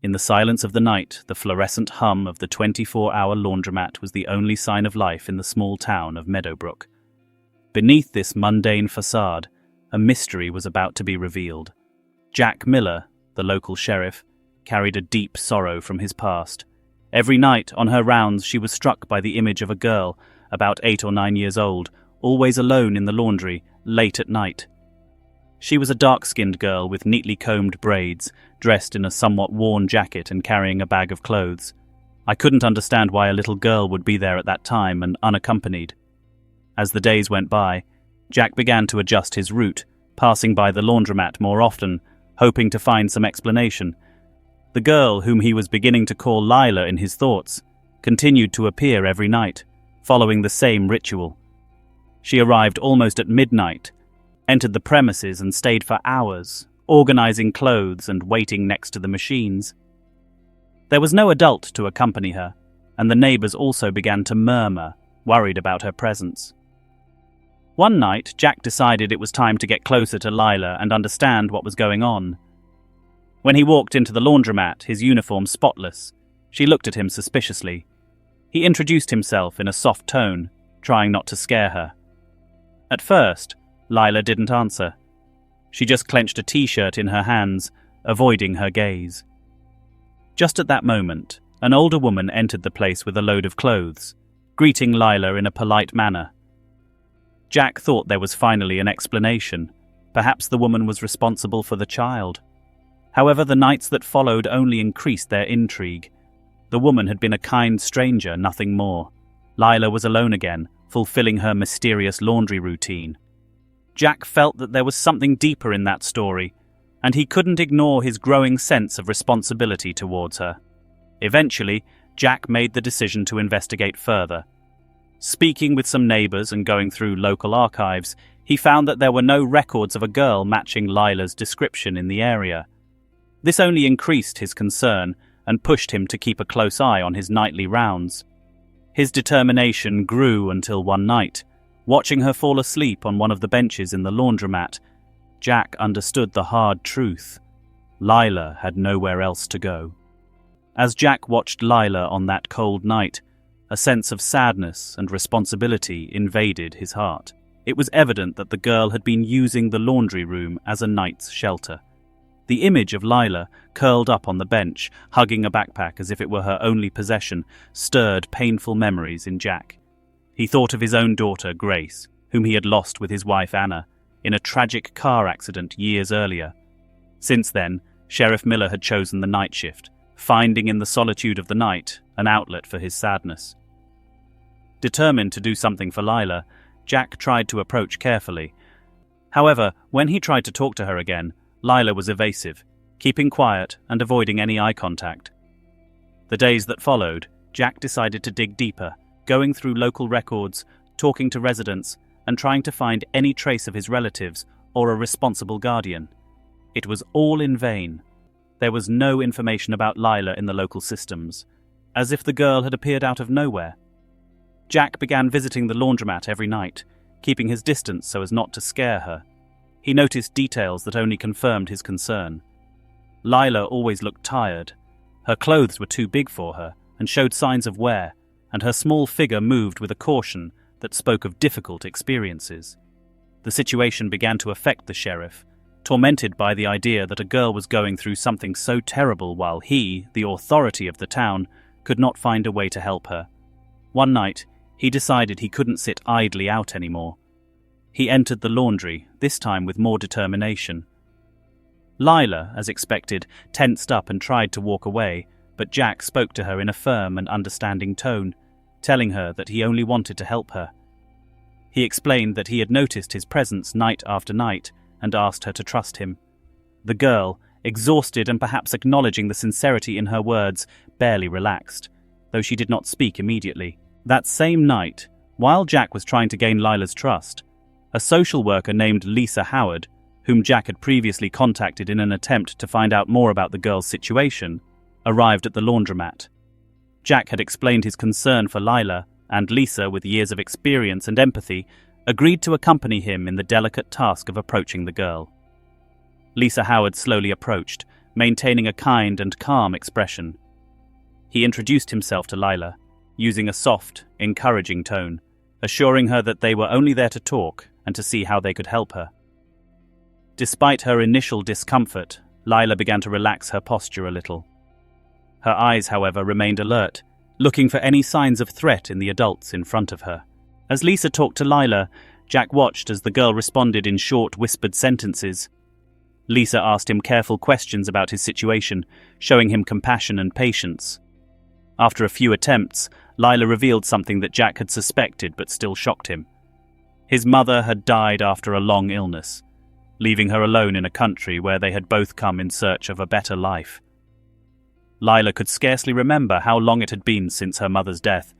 In the silence of the night, the fluorescent hum of the 24-hour laundromat was the only sign of life in the small town of Meadowbrook. Beneath this mundane facade, a mystery was about to be revealed. Jack Miller, the local sheriff, carried a deep sorrow from his past. Every night, on her rounds, she was struck by the image of a girl, about 8 or 9 years old, always alone in the laundry, late at night. She was a dark-skinned girl with neatly combed braids, dressed in a somewhat worn jacket and carrying a bag of clothes. I couldn't understand why a little girl would be there at that time and unaccompanied. As the days went by, Jack began to adjust his route, passing by the laundromat more often, hoping to find some explanation. The girl, whom he was beginning to call Lila in his thoughts, continued to appear every night, following the same ritual. She arrived almost at midnight, entered the premises and stayed for hours, organizing clothes and waiting next to the machines. There was no adult to accompany her, and the neighbors also began to murmur, worried about her presence. One night, Jack decided it was time to get closer to Lila and understand what was going on. When he walked into the laundromat, his uniform spotless, she looked at him suspiciously. He introduced himself in a soft tone, trying not to scare her. At first, Lila didn't answer. She just clenched a t-shirt in her hands, avoiding her gaze. Just at that moment, an older woman entered the place with a load of clothes, greeting Lila in a polite manner. Jack thought there was finally an explanation. Perhaps the woman was responsible for the child. However, the nights that followed only increased their intrigue. The woman had been a kind stranger, nothing more. Lila was alone again, fulfilling her mysterious laundry routine. Jack felt that there was something deeper in that story, and he couldn't ignore his growing sense of responsibility towards her. Eventually, Jack made the decision to investigate further. Speaking with some neighbors and going through local archives, he found that there were no records of a girl matching Lila's description in the area. This only increased his concern and pushed him to keep a close eye on his nightly rounds. His determination grew until one night, watching her fall asleep on one of the benches in the laundromat, Jack understood the hard truth. Lila had nowhere else to go. As Jack watched Lila on that cold night, a sense of sadness and responsibility invaded his heart. It was evident that the girl had been using the laundry room as a night's shelter. The image of Lila, curled up on the bench, hugging a backpack as if it were her only possession, stirred painful memories in Jack. He thought of his own daughter, Grace, whom he had lost with his wife Anna, in a tragic car accident years earlier. Since then, Sheriff Miller had chosen the night shift, finding in the solitude of the night an outlet for his sadness. Determined to do something for Lila, Jack tried to approach carefully. However, when he tried to talk to her again, Lila was evasive, keeping quiet and avoiding any eye contact. The days that followed, Jack decided to dig deeper, going through local records, talking to residents, and trying to find any trace of his relatives or a responsible guardian. It was all in vain. There was no information about Lila in the local systems, as if the girl had appeared out of nowhere. Jack began visiting the laundromat every night, keeping his distance so as not to scare her. He noticed details that only confirmed his concern. Lila always looked tired. Her clothes were too big for her and showed signs of wear, and her small figure moved with a caution that spoke of difficult experiences. The situation began to affect the sheriff, tormented by the idea that a girl was going through something so terrible while he, the authority of the town, could not find a way to help her. One night, he decided he couldn't sit idly out anymore. He entered the laundry, this time with more determination. Lila, as expected, tensed up and tried to walk away, but Jack spoke to her in a firm and understanding tone, telling her that he only wanted to help her. He explained that he had noticed his presence night after night and asked her to trust him. The girl, exhausted and perhaps acknowledging the sincerity in her words, barely relaxed, though she did not speak immediately. That same night, while Jack was trying to gain Lila's trust, a social worker named Lisa Howard, whom Jack had previously contacted in an attempt to find out more about the girl's situation, arrived at the laundromat. Jack had explained his concern for Lila, and Lisa, with years of experience and empathy, agreed to accompany him in the delicate task of approaching the girl. Lisa Howard slowly approached, maintaining a kind and calm expression. He introduced himself to Lila, using a soft, encouraging tone, assuring her that they were only there to talk and to see how they could help her. Despite her initial discomfort, Lila began to relax her posture a little. Her eyes, however, remained alert, looking for any signs of threat in the adults in front of her. As Lisa talked to Lila, Jack watched as the girl responded in short, whispered sentences. Lisa asked him careful questions about his situation, showing him compassion and patience. After a few attempts, Lila revealed something that Jack had suspected but still shocked him. His mother had died after a long illness, leaving her alone in a country where they had both come in search of a better life. Lila could scarcely remember how long it had been since her mother's death,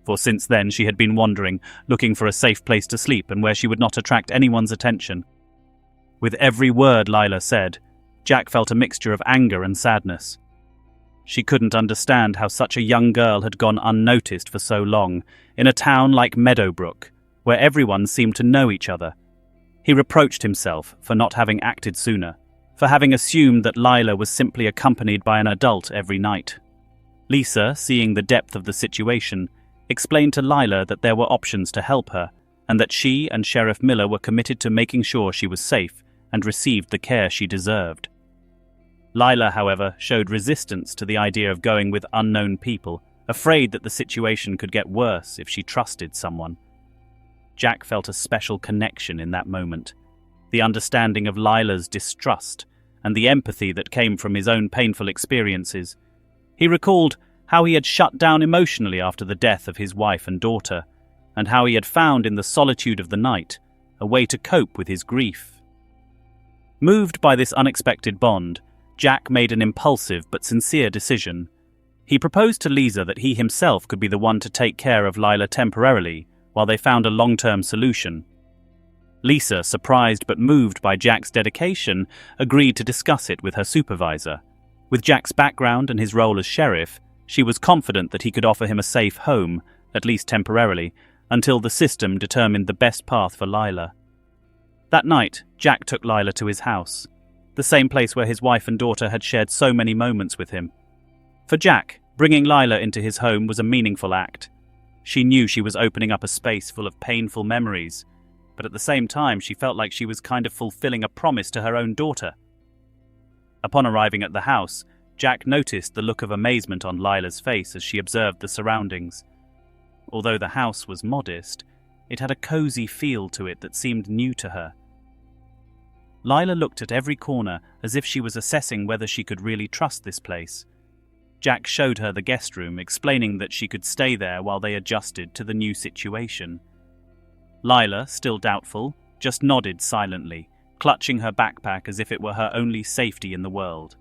for since then she had been wandering, looking for a safe place to sleep and where she would not attract anyone's attention. With every word Lila said, Jack felt a mixture of anger and sadness. She couldn't understand how such a young girl had gone unnoticed for so long, in a town like Meadowbrook, where everyone seemed to know each other. He reproached himself for not having acted sooner, for having assumed that Lila was simply accompanied by an adult every night. Lisa, seeing the depth of the situation, explained to Lila that there were options to help her, and that she and Sheriff Miller were committed to making sure she was safe and received the care she deserved. Lila, however, showed resistance to the idea of going with unknown people, afraid that the situation could get worse if she trusted someone. Jack felt a special connection in that moment, the understanding of Lila's distrust and the empathy that came from his own painful experiences. He recalled how he had shut down emotionally after the death of his wife and daughter, and how he had found in the solitude of the night a way to cope with his grief. Moved by this unexpected bond, Jack made an impulsive but sincere decision. He proposed to Lisa that he himself could be the one to take care of Lila temporarily while they found a long-term solution. Lisa, surprised but moved by Jack's dedication, agreed to discuss it with her supervisor. With Jack's background and his role as sheriff, she was confident that he could offer him a safe home, at least temporarily, until the system determined the best path for Lila. That night, Jack took Lila to his house, the same place where his wife and daughter had shared so many moments with him. For Jack, bringing Lila into his home was a meaningful act. She knew she was opening up a space full of painful memories, but at the same time she felt like she was kind of fulfilling a promise to her own daughter. Upon arriving at the house, Jack noticed the look of amazement on Lila's face as she observed the surroundings. Although the house was modest, it had a cozy feel to it that seemed new to her. Lila looked at every corner as if she was assessing whether she could really trust this place. Jack showed her the guest room, explaining that she could stay there while they adjusted to the new situation. Lila, still doubtful, just nodded silently, clutching her backpack as if it were her only safety in the world.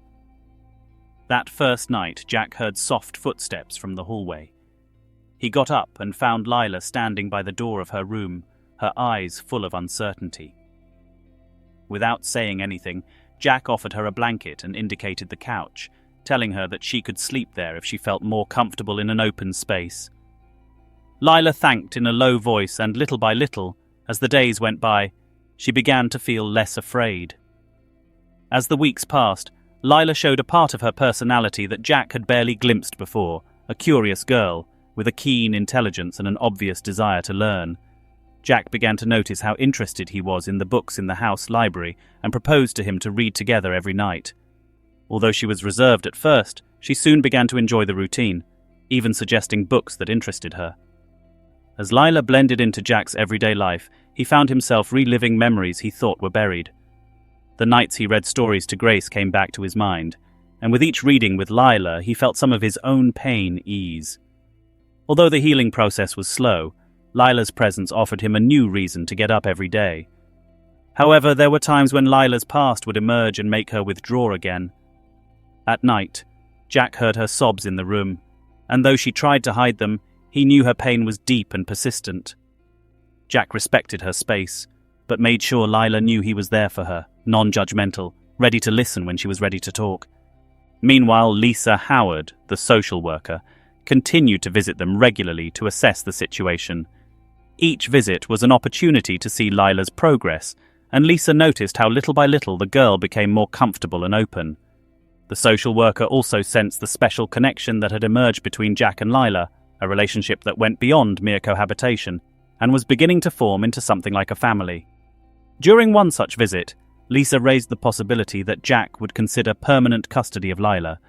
That first night, Jack heard soft footsteps from the hallway. He got up and found Lila standing by the door of her room, her eyes full of uncertainty. Without saying anything, Jack offered her a blanket and indicated the couch, telling her that she could sleep there if she felt more comfortable in an open space. Lila thanked in a low voice, and little by little, as the days went by, she began to feel less afraid. As the weeks passed, Lila showed a part of her personality that Jack had barely glimpsed before, a curious girl, with a keen intelligence and an obvious desire to learn. Jack began to notice how interested he was in the books in the house library and proposed to him to read together every night. Although she was reserved at first, she soon began to enjoy the routine, even suggesting books that interested her. As Lila blended into Jack's everyday life, he found himself reliving memories he thought were buried. The nights he read stories to Grace came back to his mind, and with each reading with Lila, he felt some of his own pain ease. Although the healing process was slow, Lila's presence offered him a new reason to get up every day. However, there were times when Lila's past would emerge and make her withdraw again. At night, Jack heard her sobs in the room, and though she tried to hide them, he knew her pain was deep and persistent. Jack respected her space, but made sure Lila knew he was there for her, non-judgmental, ready to listen when she was ready to talk. Meanwhile, Lisa Howard, the social worker, continued to visit them regularly to assess the situation. Each visit was an opportunity to see Lila's progress, and Lisa noticed how little by little the girl became more comfortable and open. The social worker also sensed the special connection that had emerged between Jack and Lila, a relationship that went beyond mere cohabitation, and was beginning to form into something like a family. During one such visit, Lisa raised the possibility that Jack would consider permanent custody of Lila,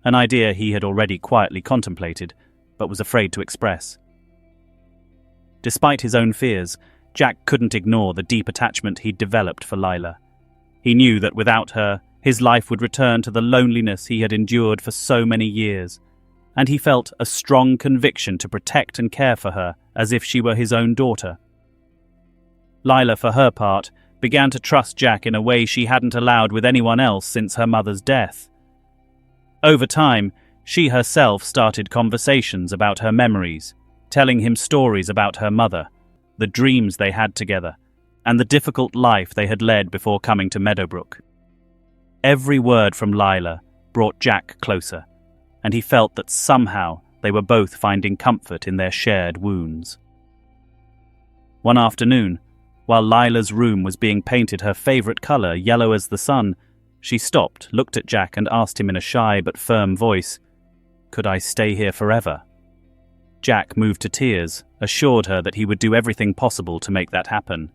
an idea he had already quietly contemplated, but was afraid to express. Despite his own fears, Jack couldn't ignore the deep attachment he'd developed for Lila. He knew that without her, his life would return to the loneliness he had endured for so many years, and he felt a strong conviction to protect and care for her as if she were his own daughter. Lila, for her part, began to trust Jack in a way she hadn't allowed with anyone else since her mother's death. Over time, she herself started conversations about her memories, telling him stories about her mother, the dreams they had together, and the difficult life they had led before coming to Meadowbrook. Every word from Lila brought Jack closer, and he felt that somehow they were both finding comfort in their shared wounds. One afternoon, while Lila's room was being painted her favorite color, yellow as the sun, she stopped, looked at Jack and asked him in a shy but firm voice, "Could I stay here forever?" Jack, moved to tears, assured her that he would do everything possible to make that happen.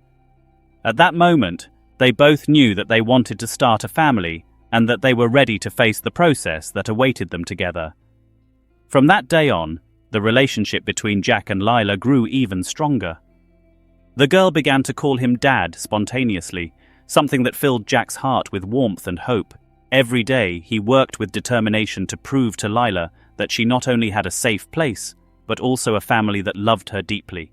At that moment, they both knew that they wanted to start a family and that they were ready to face the process that awaited them together. From that day on, the relationship between Jack and Lila grew even stronger. The girl began to call him Dad spontaneously, something that filled Jack's heart with warmth and hope. Every day, he worked with determination to prove to Lila that she not only had a safe place, but also a family that loved her deeply.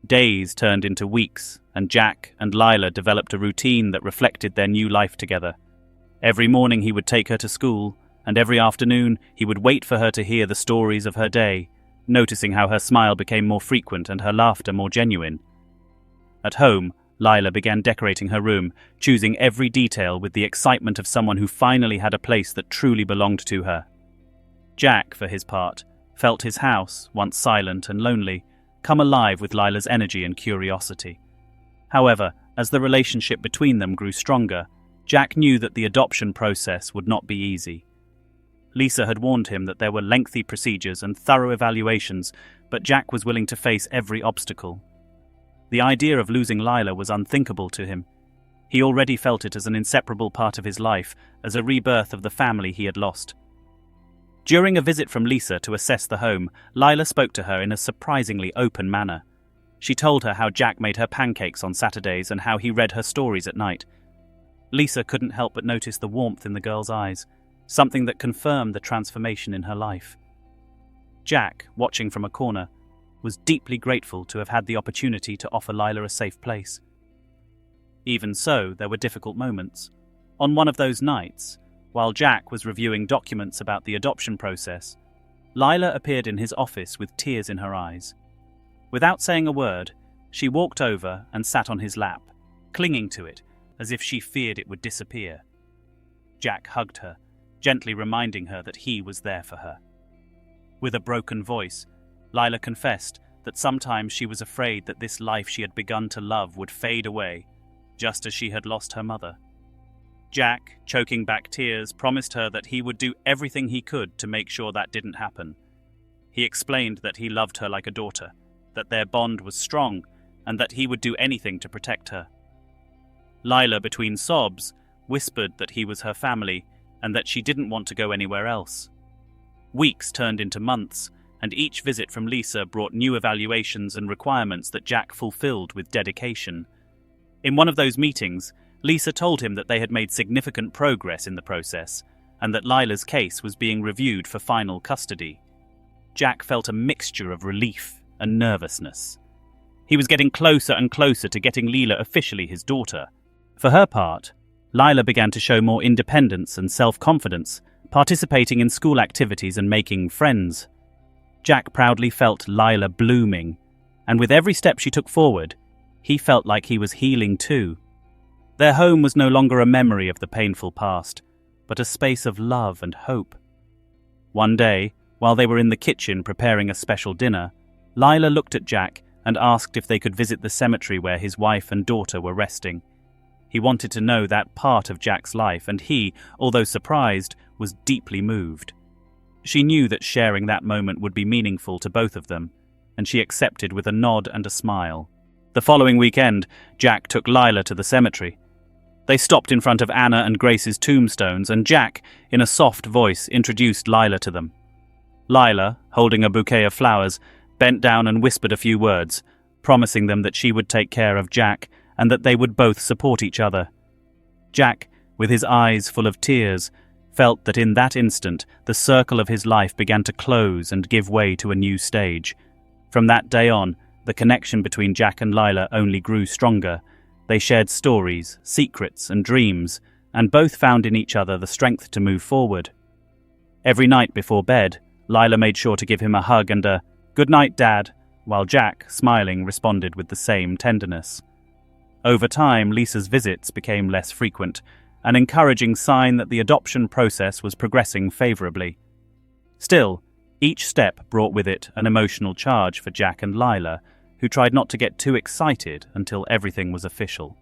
Days turned into weeks, and Jack and Lila developed a routine that reflected their new life together. Every morning he would take her to school, and every afternoon he would wait for her to hear the stories of her day, noticing how her smile became more frequent and her laughter more genuine. At home, Lila began decorating her room, choosing every detail with the excitement of someone who finally had a place that truly belonged to her. Jack, for his part, felt his house, once silent and lonely, come alive with Lila's energy and curiosity. However, as the relationship between them grew stronger, Jack knew that the adoption process would not be easy. Lisa had warned him that there were lengthy procedures and thorough evaluations, but Jack was willing to face every obstacle. The idea of losing Lila was unthinkable to him. He already felt it as an inseparable part of his life, as a rebirth of the family he had lost. During a visit from Lisa to assess the home, Lila spoke to her in a surprisingly open manner. She told her how Jack made her pancakes on Saturdays and how he read her stories at night. Lisa couldn't help but notice the warmth in the girl's eyes, something that confirmed the transformation in her life. Jack, watching from a corner, was deeply grateful to have had the opportunity to offer Lila a safe place. Even so, there were difficult moments. On one of those nights, while Jack was reviewing documents about the adoption process, Lila appeared in his office with tears in her eyes. Without saying a word, she walked over and sat on his lap, clinging to it as if she feared it would disappear. Jack hugged her, gently reminding her that he was there for her. With a broken voice, Lila confessed that sometimes she was afraid that this life she had begun to love would fade away, just as she had lost her mother. Jack, choking back tears, promised her that he would do everything he could to make sure that didn't happen. He explained that he loved her like a daughter, that their bond was strong, and that he would do anything to protect her. Lila, between sobs, whispered that he was her family and that she didn't want to go anywhere else. Weeks turned into months, and each visit from Lisa brought new evaluations and requirements that Jack fulfilled with dedication. In one of those meetings, Lisa told him that they had made significant progress in the process, and that Lila's case was being reviewed for final custody. Jack felt a mixture of relief and nervousness. He was getting closer and closer to getting Lila officially his daughter. For her part, Lila began to show more independence and self-confidence, participating in school activities and making friends. Jack proudly felt Lila blooming, and with every step she took forward, he felt like he was healing too. Their home was no longer a memory of the painful past, but a space of love and hope. One day, while they were in the kitchen preparing a special dinner, Lila looked at Jack and asked if they could visit the cemetery where his wife and daughter were resting. He wanted to know that part of Jack's life, and he, although surprised, was deeply moved. She knew that sharing that moment would be meaningful to both of them, and she accepted with a nod and a smile. The following weekend, Jack took Lila to the cemetery. They stopped in front of Anna and Grace's tombstones, and Jack, in a soft voice, introduced Lila to them. Lila, holding a bouquet of flowers, bent down and whispered a few words, promising them that she would take care of Jack and that they would both support each other. Jack, with his eyes full of tears, felt that in that instant the circle of his life began to close and give way to a new stage. From that day on, the connection between Jack and Lila only grew stronger. They shared stories, secrets, and dreams, and both found in each other the strength to move forward. Every night before bed, Lila made sure to give him a hug and a "Good night, Dad," while Jack, smiling, responded with the same tenderness. Over time, Lisa's visits became less frequent, an encouraging sign that the adoption process was progressing favorably. Still, each step brought with it an emotional charge for Jack and Lila, who tried not to get too excited until everything was official.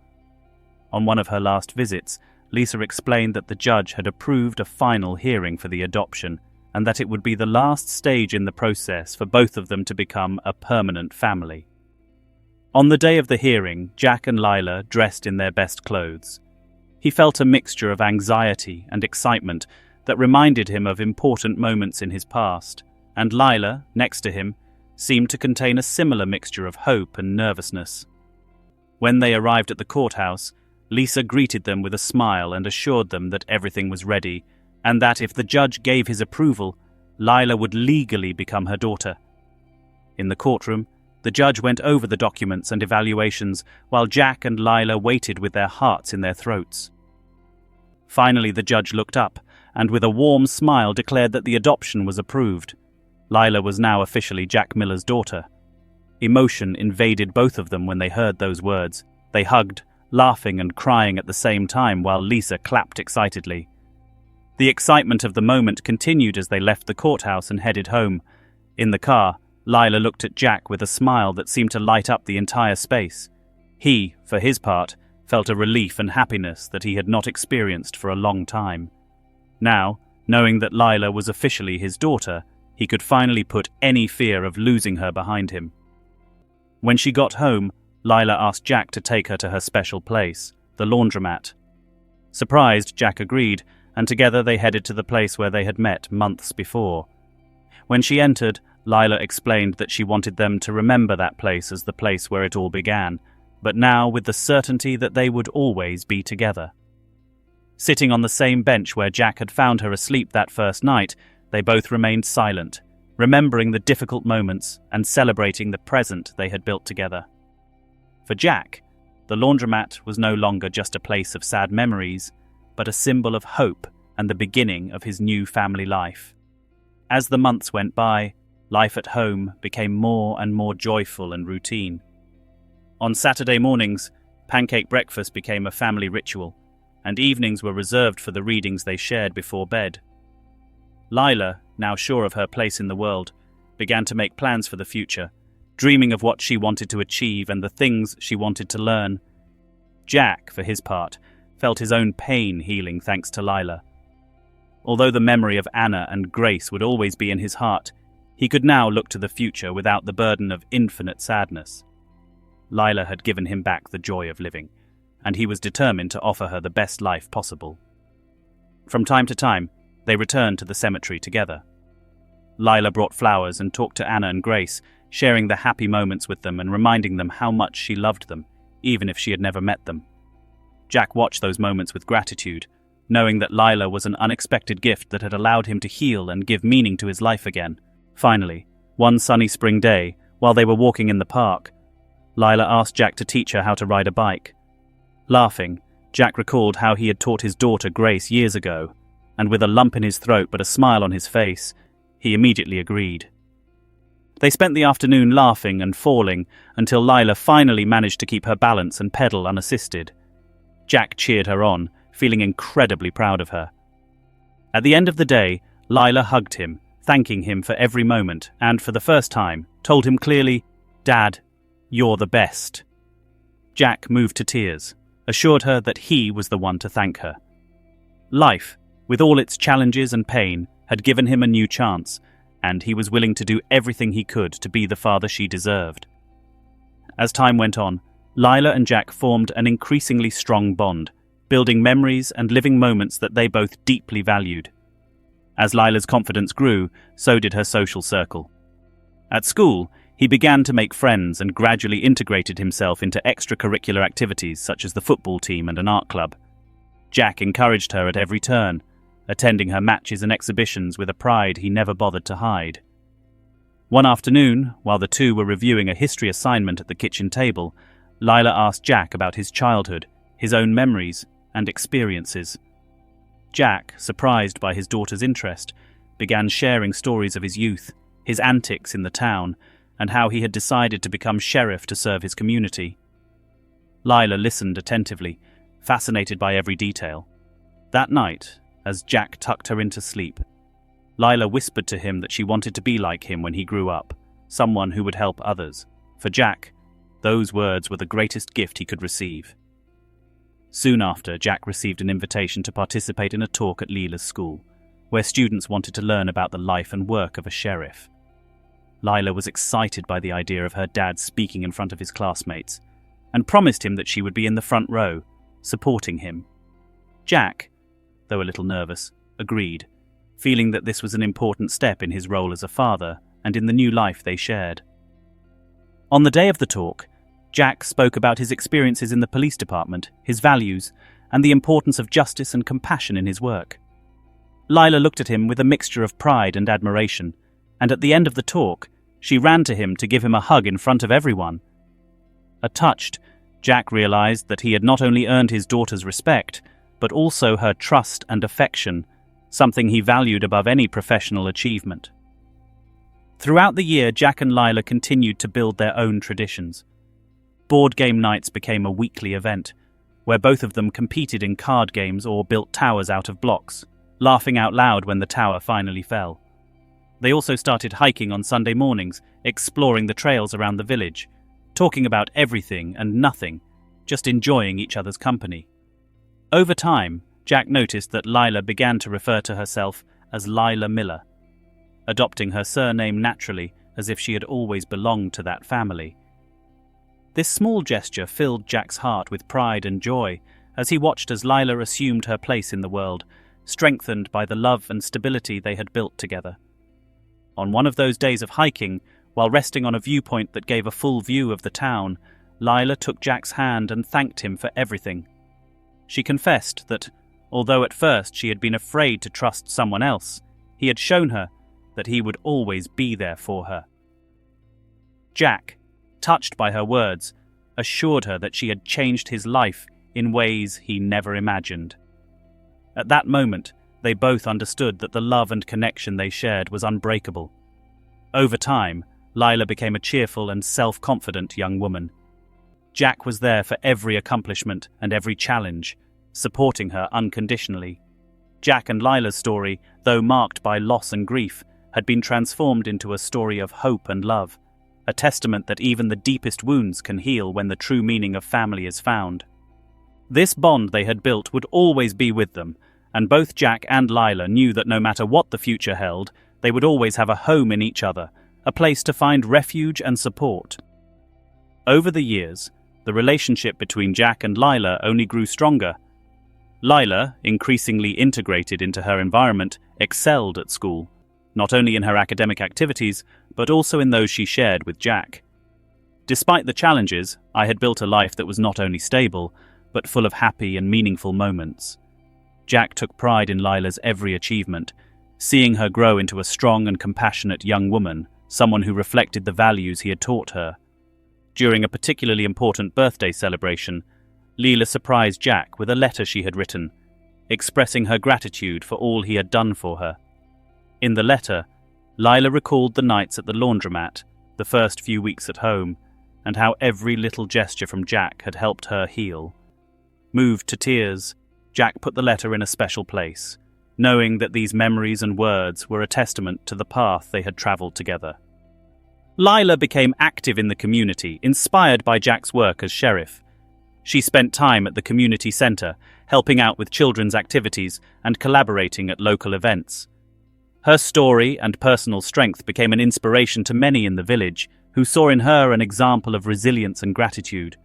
On one of her last visits, Lisa explained that the judge had approved a final hearing for the adoption, and that it would be the last stage in the process for both of them to become a permanent family. On the day of the hearing, Jack and Lila dressed in their best clothes. He felt a mixture of anxiety and excitement that reminded him of important moments in his past, and Lila, next to him, seemed to contain a similar mixture of hope and nervousness. When they arrived at the courthouse, Lisa greeted them with a smile and assured them that everything was ready, and that if the judge gave his approval, Lila would legally become her daughter. In the courtroom, the judge went over the documents and evaluations while Jack and Lila waited with their hearts in their throats. Finally, the judge looked up and with a warm smile declared that the adoption was approved. Lila was now officially Jack Miller's daughter. Emotion invaded both of them when they heard those words. They hugged, laughing and crying at the same time while Lisa clapped excitedly. The excitement of the moment continued as they left the courthouse and headed home. In the car, Lila looked at Jack with a smile that seemed to light up the entire space. He, for his part, felt a relief and happiness that he had not experienced for a long time. Now, knowing that Lila was officially his daughter, he could finally put any fear of losing her behind him. When she got home, Lila asked Jack to take her to her special place, the laundromat. Surprised, Jack agreed, and together they headed to the place where they had met months before. When she entered, Lila explained that she wanted them to remember that place as the place where it all began, but now with the certainty that they would always be together. Sitting on the same bench where Jack had found her asleep that first night, they both remained silent, remembering the difficult moments and celebrating the present they had built together. For Jack, the laundromat was no longer just a place of sad memories, but a symbol of hope and the beginning of his new family life. As the months went by, life at home became more and more joyful and routine. On Saturday mornings, pancake breakfast became a family ritual, and evenings were reserved for the readings they shared before bed. Lila, now sure of her place in the world, began to make plans for the future, dreaming of what she wanted to achieve and the things she wanted to learn. Jack, for his part, felt his own pain healing thanks to Lila. Although the memory of Anna and Grace would always be in his heart, he could now look to the future without the burden of infinite sadness. Lila had given him back the joy of living, and he was determined to offer her the best life possible. From time to time, they returned to the cemetery together. Lila brought flowers and talked to Anna and Grace, sharing the happy moments with them and reminding them how much she loved them, even if she had never met them. Jack watched those moments with gratitude, knowing that Lila was an unexpected gift that had allowed him to heal and give meaning to his life again. Finally, one sunny spring day, while they were walking in the park, Lila asked Jack to teach her how to ride a bike. Laughing, Jack recalled how he had taught his daughter Grace years ago, and with a lump in his throat but a smile on his face, he immediately agreed. They spent the afternoon laughing and falling until Lila finally managed to keep her balance and pedal unassisted. Jack cheered her on, feeling incredibly proud of her. At the end of the day, Lila hugged him, thanking him for every moment, and for the first time, told him clearly, "Dad, you're the best." Jack moved to tears. assured her that he was the one to thank her. Life, with all its challenges and pain, had given him a new chance, and he was willing to do everything he could to be the father she deserved. As time went on, Lila and Jack formed an increasingly strong bond, building memories and living moments that they both deeply valued. As Lila's confidence grew, so did her social circle. At school, he began to make friends and gradually integrated himself into extracurricular activities such as the football team and an art club. Jack encouraged her at every turn, attending her matches and exhibitions with a pride he never bothered to hide. One afternoon, while the two were reviewing a history assignment at the kitchen table, Lila asked Jack about his childhood, his own memories and experiences. Jack, surprised by his daughter's interest, began sharing stories of his youth, his antics in the town, and how he had decided to become sheriff to serve his community. Lila listened attentively, fascinated by every detail. That night, as Jack tucked her into sleep, Lila whispered to him that she wanted to be like him when he grew up, someone who would help others. For Jack, those words were the greatest gift he could receive. Soon after, Jack received an invitation to participate in a talk at Lila's school, where students wanted to learn about the life and work of a sheriff. Lila was excited by the idea of her dad speaking in front of his classmates, and promised him that she would be in the front row, supporting him. Jack, though a little nervous, agreed, feeling that this was an important step in his role as a father and in the new life they shared. On the day of the talk, Jack spoke about his experiences in the police department, his values, and the importance of justice and compassion in his work. Lila looked at him with a mixture of pride and admiration, and at the end of the talk, she ran to him to give him a hug in front of everyone. Touched, Jack realized that he had not only earned his daughter's respect, but also her trust and affection, something he valued above any professional achievement. Throughout the year, Jack and Lila continued to build their own traditions. Board game nights became a weekly event, where both of them competed in card games or built towers out of blocks, laughing out loud when the tower finally fell. They also started hiking on Sunday mornings, exploring the trails around the village, talking about everything and nothing, just enjoying each other's company. Over time, Jack noticed that Lila began to refer to herself as Lila Miller, adopting her surname naturally as if she had always belonged to that family. This small gesture filled Jack's heart with pride and joy as he watched as Lila assumed her place in the world, strengthened by the love and stability they had built together. On one of those days of hiking, while resting on a viewpoint that gave a full view of the town, Lila took Jack's hand and thanked him for everything. She confessed that, although at first she had been afraid to trust someone else, he had shown her that he would always be there for her. Jack, touched by her words, assured her that she had changed his life in ways he never imagined. At that moment, they both understood that the love and connection they shared was unbreakable. Over time, Lila became a cheerful and self-confident young woman. Jack was there for every accomplishment and every challenge, supporting her unconditionally. Jack and Lila's story, though marked by loss and grief, had been transformed into a story of hope and love, a testament that even the deepest wounds can heal when the true meaning of family is found. This bond they had built would always be with them, and both Jack and Lila knew that no matter what the future held, they would always have a home in each other, a place to find refuge and support. Over the years, the relationship between Jack and Lila only grew stronger. Lila, increasingly integrated into her environment, excelled at school, not only in her academic activities, but also in those she shared with Jack. Despite the challenges, I had built a life that was not only stable, but full of happy and meaningful moments. Jack took pride in Lila's every achievement, seeing her grow into a strong and compassionate young woman, someone who reflected the values he had taught her. During a particularly important birthday celebration, Lila surprised Jack with a letter she had written, expressing her gratitude for all he had done for her. In the letter, Lila recalled the nights at the laundromat, the first few weeks at home, and how every little gesture from Jack had helped her heal. Moved to tears, Jack put the letter in a special place, knowing that these memories and words were a testament to the path they had travelled together. Lila became active in the community, inspired by Jack's work as sheriff. She spent time at the community center, helping out with children's activities and collaborating at local events. Her story and personal strength became an inspiration to many in the village, who saw in her an example of resilience and gratitude.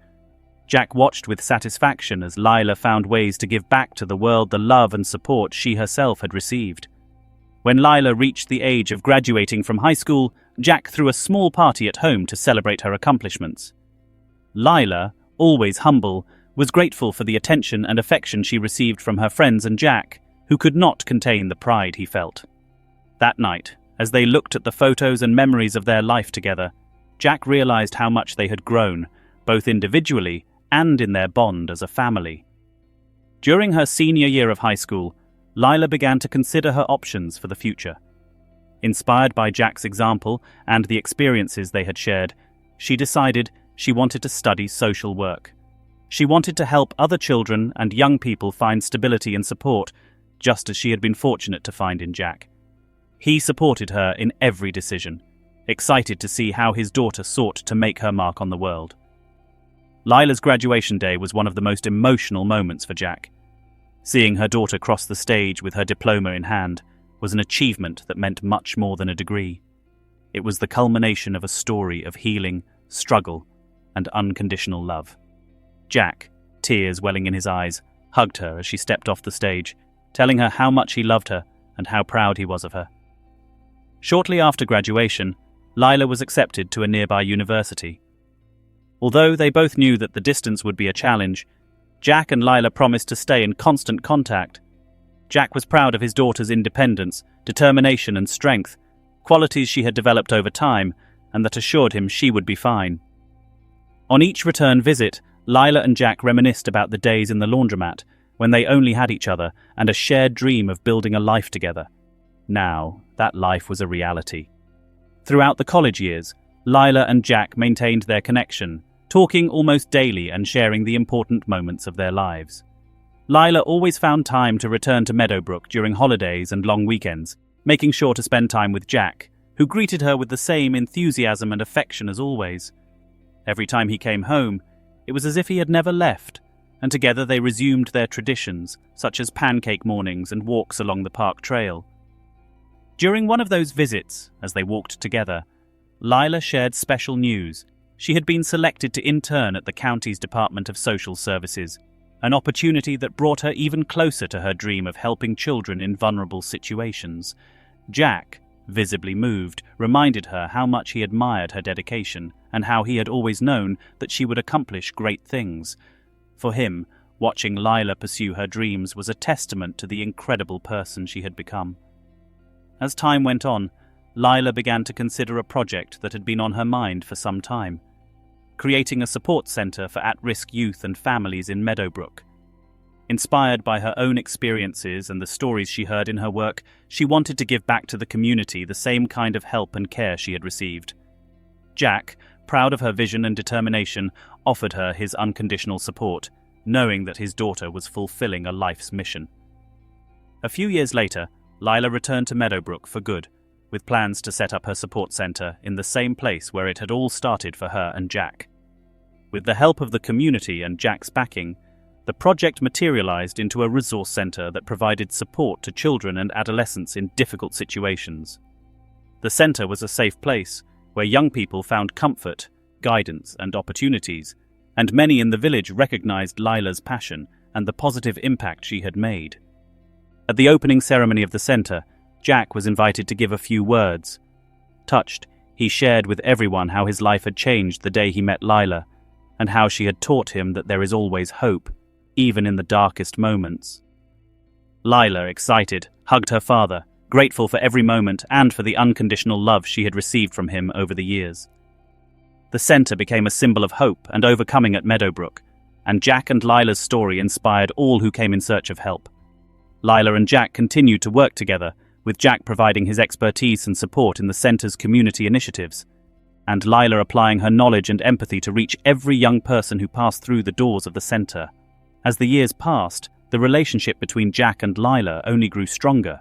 Jack watched with satisfaction as Lila found ways to give back to the world the love and support she herself had received. When Lila reached the age of graduating from high school, Jack threw a small party at home to celebrate her accomplishments. Lila, always humble, was grateful for the attention and affection she received from her friends and Jack, who could not contain the pride he felt. That night, as they looked at the photos and memories of their life together, Jack realized how much they had grown, both individually and in their bond as a family. During her senior year of high school, Lila began to consider her options for the future. Inspired by Jack's example and the experiences they had shared, she decided she wanted to study social work. She wanted to help other children and young people find stability and support, just as she had been fortunate to find in Jack. He supported her in every decision, excited to see how his daughter sought to make her mark on the world. Lila's graduation day was one of the most emotional moments for Jack. Seeing her daughter cross the stage with her diploma in hand was an achievement that meant much more than a degree. It was the culmination of a story of healing, struggle, and unconditional love. Jack, tears welling in his eyes, hugged her as she stepped off the stage, telling her how much he loved her and how proud he was of her. Shortly after graduation, Lila was accepted to a nearby university. Although they both knew that the distance would be a challenge, Jack and Lila promised to stay in constant contact. Jack was proud of his daughter's independence, determination and strength, qualities she had developed over time and that assured him she would be fine. On each return visit, Lila and Jack reminisced about the days in the laundromat when they only had each other and a shared dream of building a life together. Now, that life was a reality. Throughout the college years, Lila and Jack maintained their connection, talking almost daily and sharing the important moments of their lives. Lila always found time to return to Meadowbrook during holidays and long weekends, making sure to spend time with Jack, who greeted her with the same enthusiasm and affection as always. Every time he came home, it was as if he had never left, and together they resumed their traditions, such as pancake mornings and walks along the park trail. During one of those visits, as they walked together, Lila shared special news. She had been selected to intern at the county's Department of Social Services, an opportunity that brought her even closer to her dream of helping children in vulnerable situations. Jack, visibly moved, reminded her how much he admired her dedication and how he had always known that she would accomplish great things. For him, watching Lila pursue her dreams was a testament to the incredible person she had become. As time went on, Lila began to consider a project that had been on her mind for some time: creating a support center for at-risk youth and families in Meadowbrook. Inspired by her own experiences and the stories she heard in her work, she wanted to give back to the community the same kind of help and care she had received. Jack, proud of her vision and determination, offered her his unconditional support, knowing that his daughter was fulfilling a life's mission. A few years later, Lila returned to Meadowbrook for good, with plans to set up her support center in the same place where it had all started for her and Jack. With the help of the community and Jack's backing, the project materialized into a resource center that provided support to children and adolescents in difficult situations. The center was a safe place where young people found comfort, guidance, and opportunities, and many in the village recognized Lila's passion and the positive impact she had made. At the opening ceremony of the center, Jack was invited to give a few words. Touched, he shared with everyone how his life had changed the day he met Lila, and how she had taught him that there is always hope, even in the darkest moments. Lila, excited, hugged her father, grateful for every moment and for the unconditional love she had received from him over the years. The center became a symbol of hope and overcoming at Meadowbrook, and Jack and Lila's story inspired all who came in search of help. Lila and Jack continued to work together, with Jack providing his expertise and support in the center's community initiatives, and Lila applying her knowledge and empathy to reach every young person who passed through the doors of the center. As the years passed, the relationship between Jack and Lila only grew stronger.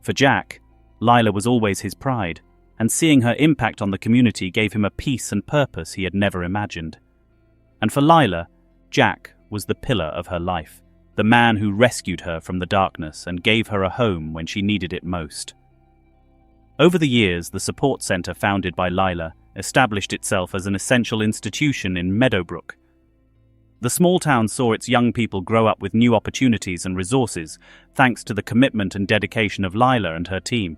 For Jack, Lila was always his pride, and seeing her impact on the community gave him a peace and purpose he had never imagined. And for Lila, Jack, was the pillar of her life, the man who rescued her from the darkness and gave her a home when she needed it most. Over the years, the support center founded by Lila established itself as an essential institution in Meadowbrook. The small town saw its young people grow up with new opportunities and resources, thanks to the commitment and dedication of Lila and her team.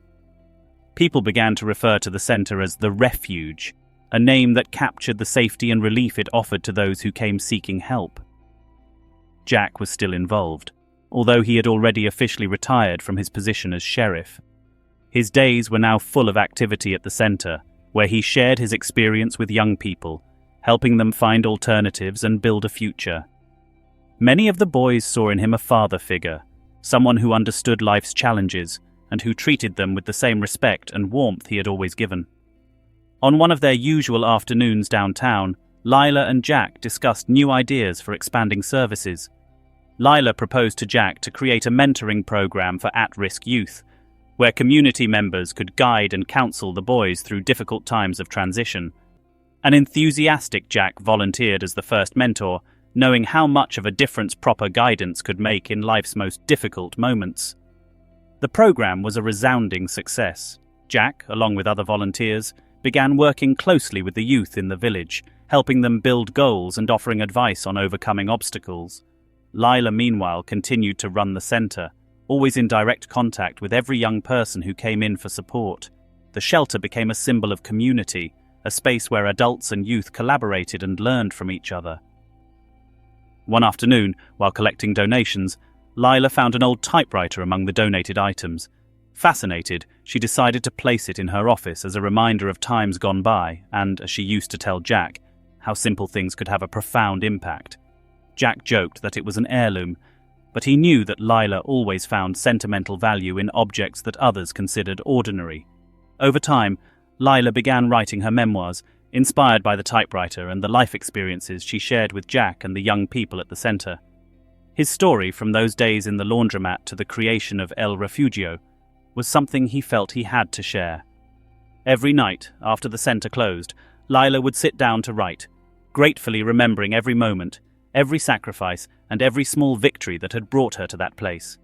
People began to refer to the center as the Refuge, a name that captured the safety and relief it offered to those who came seeking help. Jack was still involved, although he had already officially retired from his position as sheriff. His days were now full of activity at the center, where he shared his experience with young people, helping them find alternatives and build a future. Many of the boys saw in him a father figure, someone who understood life's challenges and who treated them with the same respect and warmth he had always given. On one of their usual afternoons downtown, Lila and Jack discussed new ideas for expanding services. Lila proposed to Jack to create a mentoring program for at-risk youth, where community members could guide and counsel the boys through difficult times of transition. An enthusiastic Jack volunteered as the first mentor, knowing how much of a difference proper guidance could make in life's most difficult moments. The program was a resounding success. Jack, along with other volunteers, began working closely with the youth in the village, helping them build goals and offering advice on overcoming obstacles. Lila, meanwhile, continued to run the center, always in direct contact with every young person who came in for support. The shelter became a symbol of community, a space where adults and youth collaborated and learned from each other. One afternoon, while collecting donations, Lila found an old typewriter among the donated items. Fascinated, she decided to place it in her office as a reminder of times gone by and, as she used to tell Jack, how simple things could have a profound impact. Jack joked that it was an heirloom, but he knew that Lila always found sentimental value in objects that others considered ordinary. Over time, Lila began writing her memoirs, inspired by the typewriter and the life experiences she shared with Jack and the young people at the center. His story, from those days in the laundromat to the creation of El Refugio, was something he felt he had to share. Every night, after the center closed, Lila would sit down to write, gratefully remembering every moment, every sacrifice, and every small victory that had brought her to that place.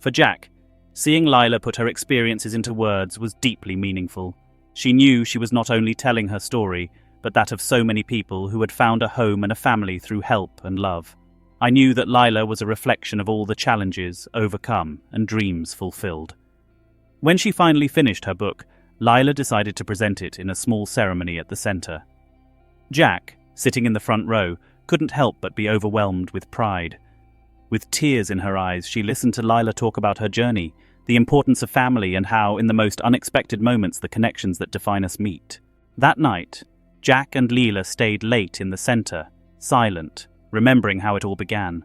For Jack, seeing Lila put her experiences into words was deeply meaningful. She knew she was not only telling her story, but that of so many people who had found a home and a family through help and love. I knew that Lila was a reflection of all the challenges overcome and dreams fulfilled. When she finally finished her book, Lila decided to present it in a small ceremony at the center. Jack, sitting in the front row, couldn't help but be overwhelmed with pride. With tears in her eyes, she listened to Lila talk about her journey, the importance of family, and how, in the most unexpected moments, the connections that define us meet. That night, Jack and Lila stayed late in the center, silent, remembering how it all began.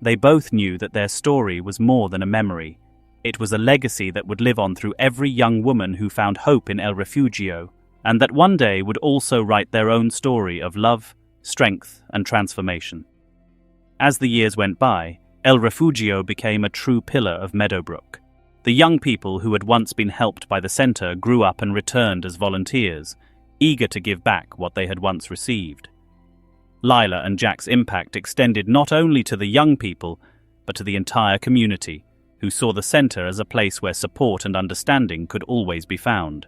They both knew that their story was more than a memory. It was a legacy that would live on through every young woman who found hope in El Refugio, and that one day would also write their own story of love, strength, and transformation. As the years went by, El Refugio became a true pillar of Meadowbrook. The young people who had once been helped by the center grew up and returned as volunteers, eager to give back what they had once received. Lila and Jack's impact extended not only to the young people, but to the entire community, who saw the center as a place where support and understanding could always be found.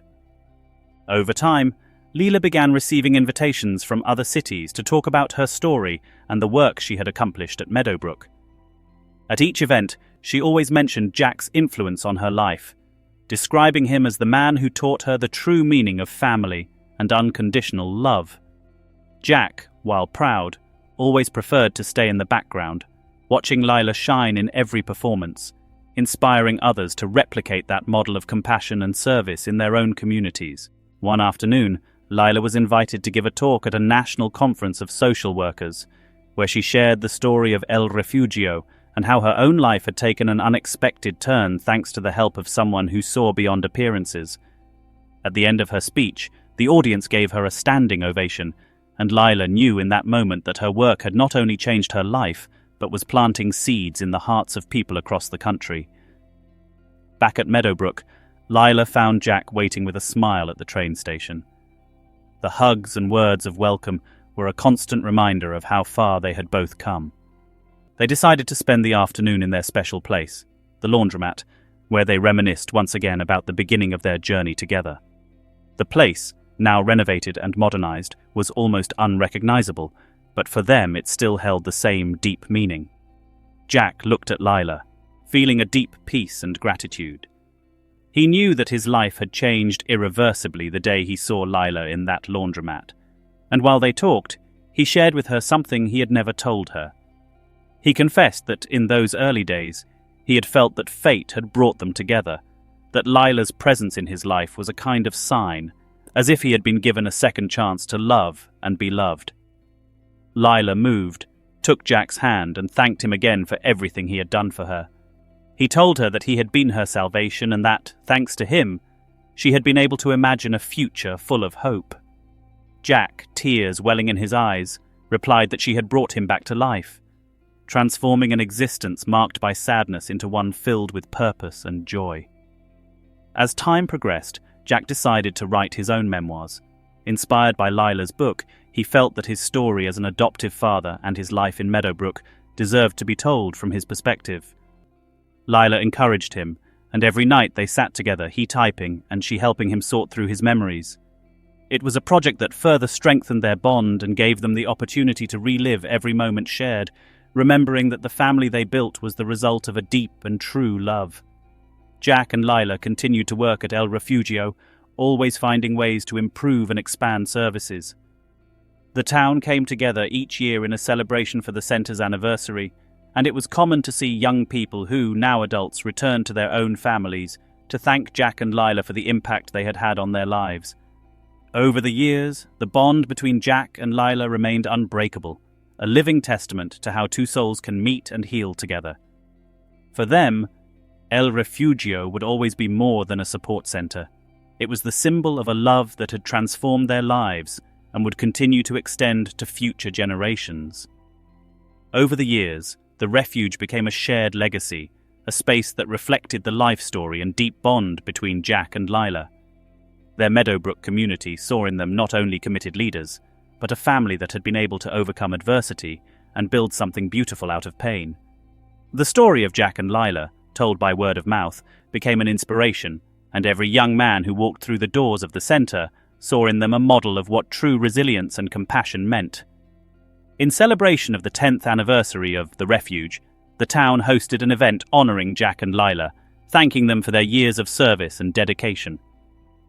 Over time, Lila began receiving invitations from other cities to talk about her story and the work she had accomplished at Meadowbrook. At each event, she always mentioned Jack's influence on her life, describing him as the man who taught her the true meaning of family and unconditional love. Jack, while proud, always preferred to stay in the background, watching Lila shine in every performance, inspiring others to replicate that model of compassion and service in their own communities. One afternoon, Lila was invited to give a talk at a national conference of social workers, where she shared the story of El Refugio and how her own life had taken an unexpected turn thanks to the help of someone who saw beyond appearances. At the end of her speech, the audience gave her a standing ovation, and Lila knew in that moment that her work had not only changed her life, but was planting seeds in the hearts of people across the country. Back at Meadowbrook, Lila found Jack waiting with a smile at the train station. The hugs and words of welcome were a constant reminder of how far they had both come. They decided to spend the afternoon in their special place, the laundromat, where they reminisced once again about the beginning of their journey together. The place, now renovated and modernized, was almost unrecognizable, but for them it still held the same deep meaning. Jack looked at Lila, feeling a deep peace and gratitude. He knew that his life had changed irreversibly the day he saw Lila in that laundromat, and while they talked, he shared with her something he had never told her. He confessed that in those early days, he had felt that fate had brought them together, that Lila's presence in his life was a kind of sign, as if he had been given a second chance to love and be loved. Lila moved, took Jack's hand and thanked him again for everything he had done for her. He told her that he had been her salvation and that, thanks to him, she had been able to imagine a future full of hope. Jack, tears welling in his eyes, replied that she had brought him back to life, transforming an existence marked by sadness into one filled with purpose and joy. As time progressed, Jack decided to write his own memoirs. Inspired by Lila's book, he felt that his story as an adoptive father and his life in Meadowbrook deserved to be told from his perspective. Lila encouraged him, and every night they sat together, he typing and she helping him sort through his memories. It was a project that further strengthened their bond and gave them the opportunity to relive every moment shared, remembering that the family they built was the result of a deep and true love. Jack and Lila continued to work at El Refugio, always finding ways to improve and expand services. The town came together each year in a celebration for the center's anniversary, and it was common to see young people who, now adults, returned to their own families to thank Jack and Lila for the impact they had had on their lives. Over the years, the bond between Jack and Lila remained unbreakable, a living testament to how two souls can meet and heal together. For them, El Refugio would always be more than a support center. It was the symbol of a love that had transformed their lives and would continue to extend to future generations. Over the years, the refuge became a shared legacy, a space that reflected the life story and deep bond between Jack and Lila. Their Meadowbrook community saw in them not only committed leaders, but a family that had been able to overcome adversity and build something beautiful out of pain. The story of Jack and Lila, told by word of mouth, became an inspiration, and every young man who walked through the doors of the center saw in them a model of what true resilience and compassion meant. In celebration of the 10th anniversary of the refuge, the town hosted an event honoring Jack and Lila, thanking them for their years of service and dedication.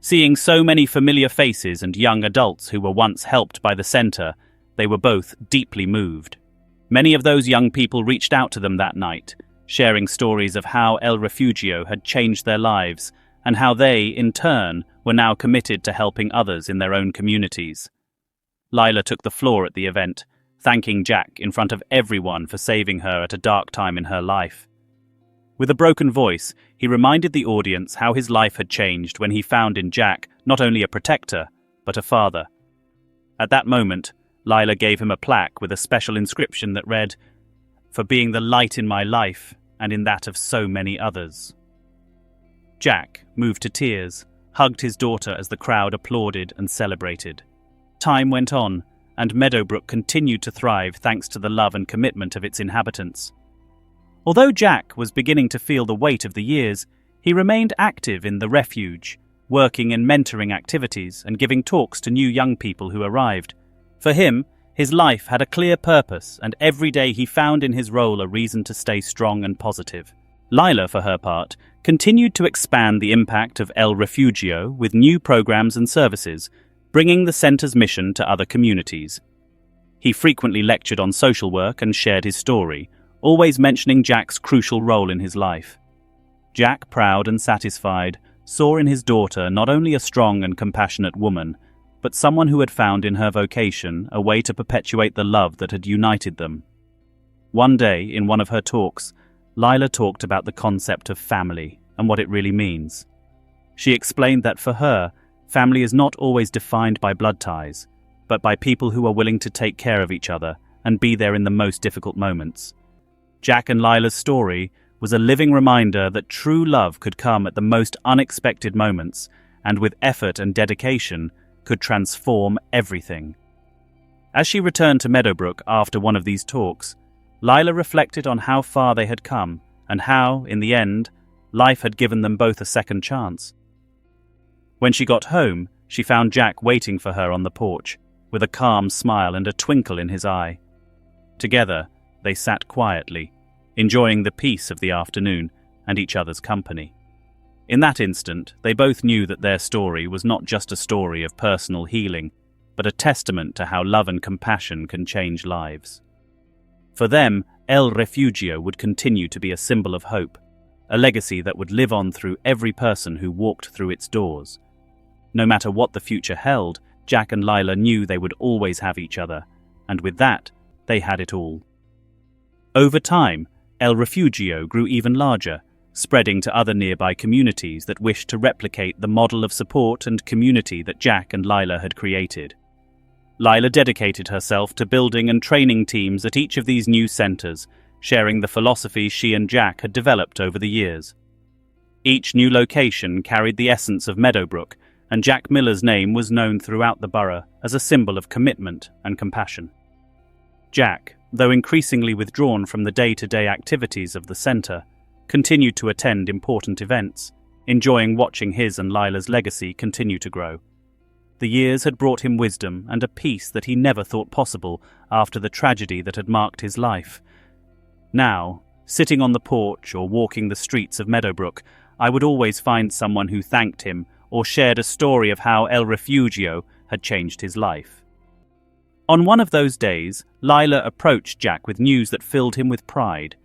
Seeing so many familiar faces and young adults who were once helped by the center, they were both deeply moved. Many of those young people reached out to them that night, sharing stories of how El Refugio had changed their lives and how they, in turn, were now committed to helping others in their own communities. Lila took the floor at the event, thanking Jack in front of everyone for saving her at a dark time in her life. With a broken voice, he reminded the audience how his life had changed when he found in Jack not only a protector, but a father. At that moment, Lila gave him a plaque with a special inscription that read, "For being the light in my life and in that of so many others." Jack, moved to tears, hugged his daughter as the crowd applauded and celebrated. Time went on, and Meadowbrook continued to thrive thanks to the love and commitment of its inhabitants. Although Jack was beginning to feel the weight of the years, he remained active in the refuge, working in mentoring activities and giving talks to new young people who arrived. For him, his life had a clear purpose, and every day he found in his role a reason to stay strong and positive. Lila, for her part, continued to expand the impact of El Refugio with new programs and services, bringing the center's mission to other communities. He frequently lectured on social work and shared his story, always mentioning Jack's crucial role in his life. Jack, proud and satisfied, saw in his daughter not only a strong and compassionate woman, but someone who had found in her vocation a way to perpetuate the love that had united them. One day, in one of her talks, Lila talked about the concept of family and what it really means. She explained that for her, family is not always defined by blood ties, but by people who are willing to take care of each other and be there in the most difficult moments. Jack and Lila's story was a living reminder that true love could come at the most unexpected moments and with effort and dedication could transform everything. As she returned to Meadowbrook after one of these talks, Lila reflected on how far they had come and how, in the end, life had given them both a second chance. When she got home, she found Jack waiting for her on the porch, with a calm smile and a twinkle in his eye. Together, they sat quietly, enjoying the peace of the afternoon and each other's company. In that instant, they both knew that their story was not just a story of personal healing, but a testament to how love and compassion can change lives. For them, El Refugio would continue to be a symbol of hope, a legacy that would live on through every person who walked through its doors. No matter what the future held, Jack and Lila knew they would always have each other, and with that, they had it all. Over time, El Refugio grew even larger, spreading to other nearby communities that wished to replicate the model of support and community that Jack and Lila had created. Lila dedicated herself to building and training teams at each of these new centers, sharing the philosophy she and Jack had developed over the years. Each new location carried the essence of Meadowbrook, and Jack Miller's name was known throughout the borough as a symbol of commitment and compassion. Jack, though increasingly withdrawn from the day-to-day activities of the center, continued to attend important events, enjoying watching his and Lila's legacy continue to grow. The years had brought him wisdom and a peace that he never thought possible after the tragedy that had marked his life. Now, sitting on the porch or walking the streets of Meadowbrook, I would always find someone who thanked him or shared a story of how El Refugio had changed his life. On one of those days, Lila approached Jack with news that filled him with pride.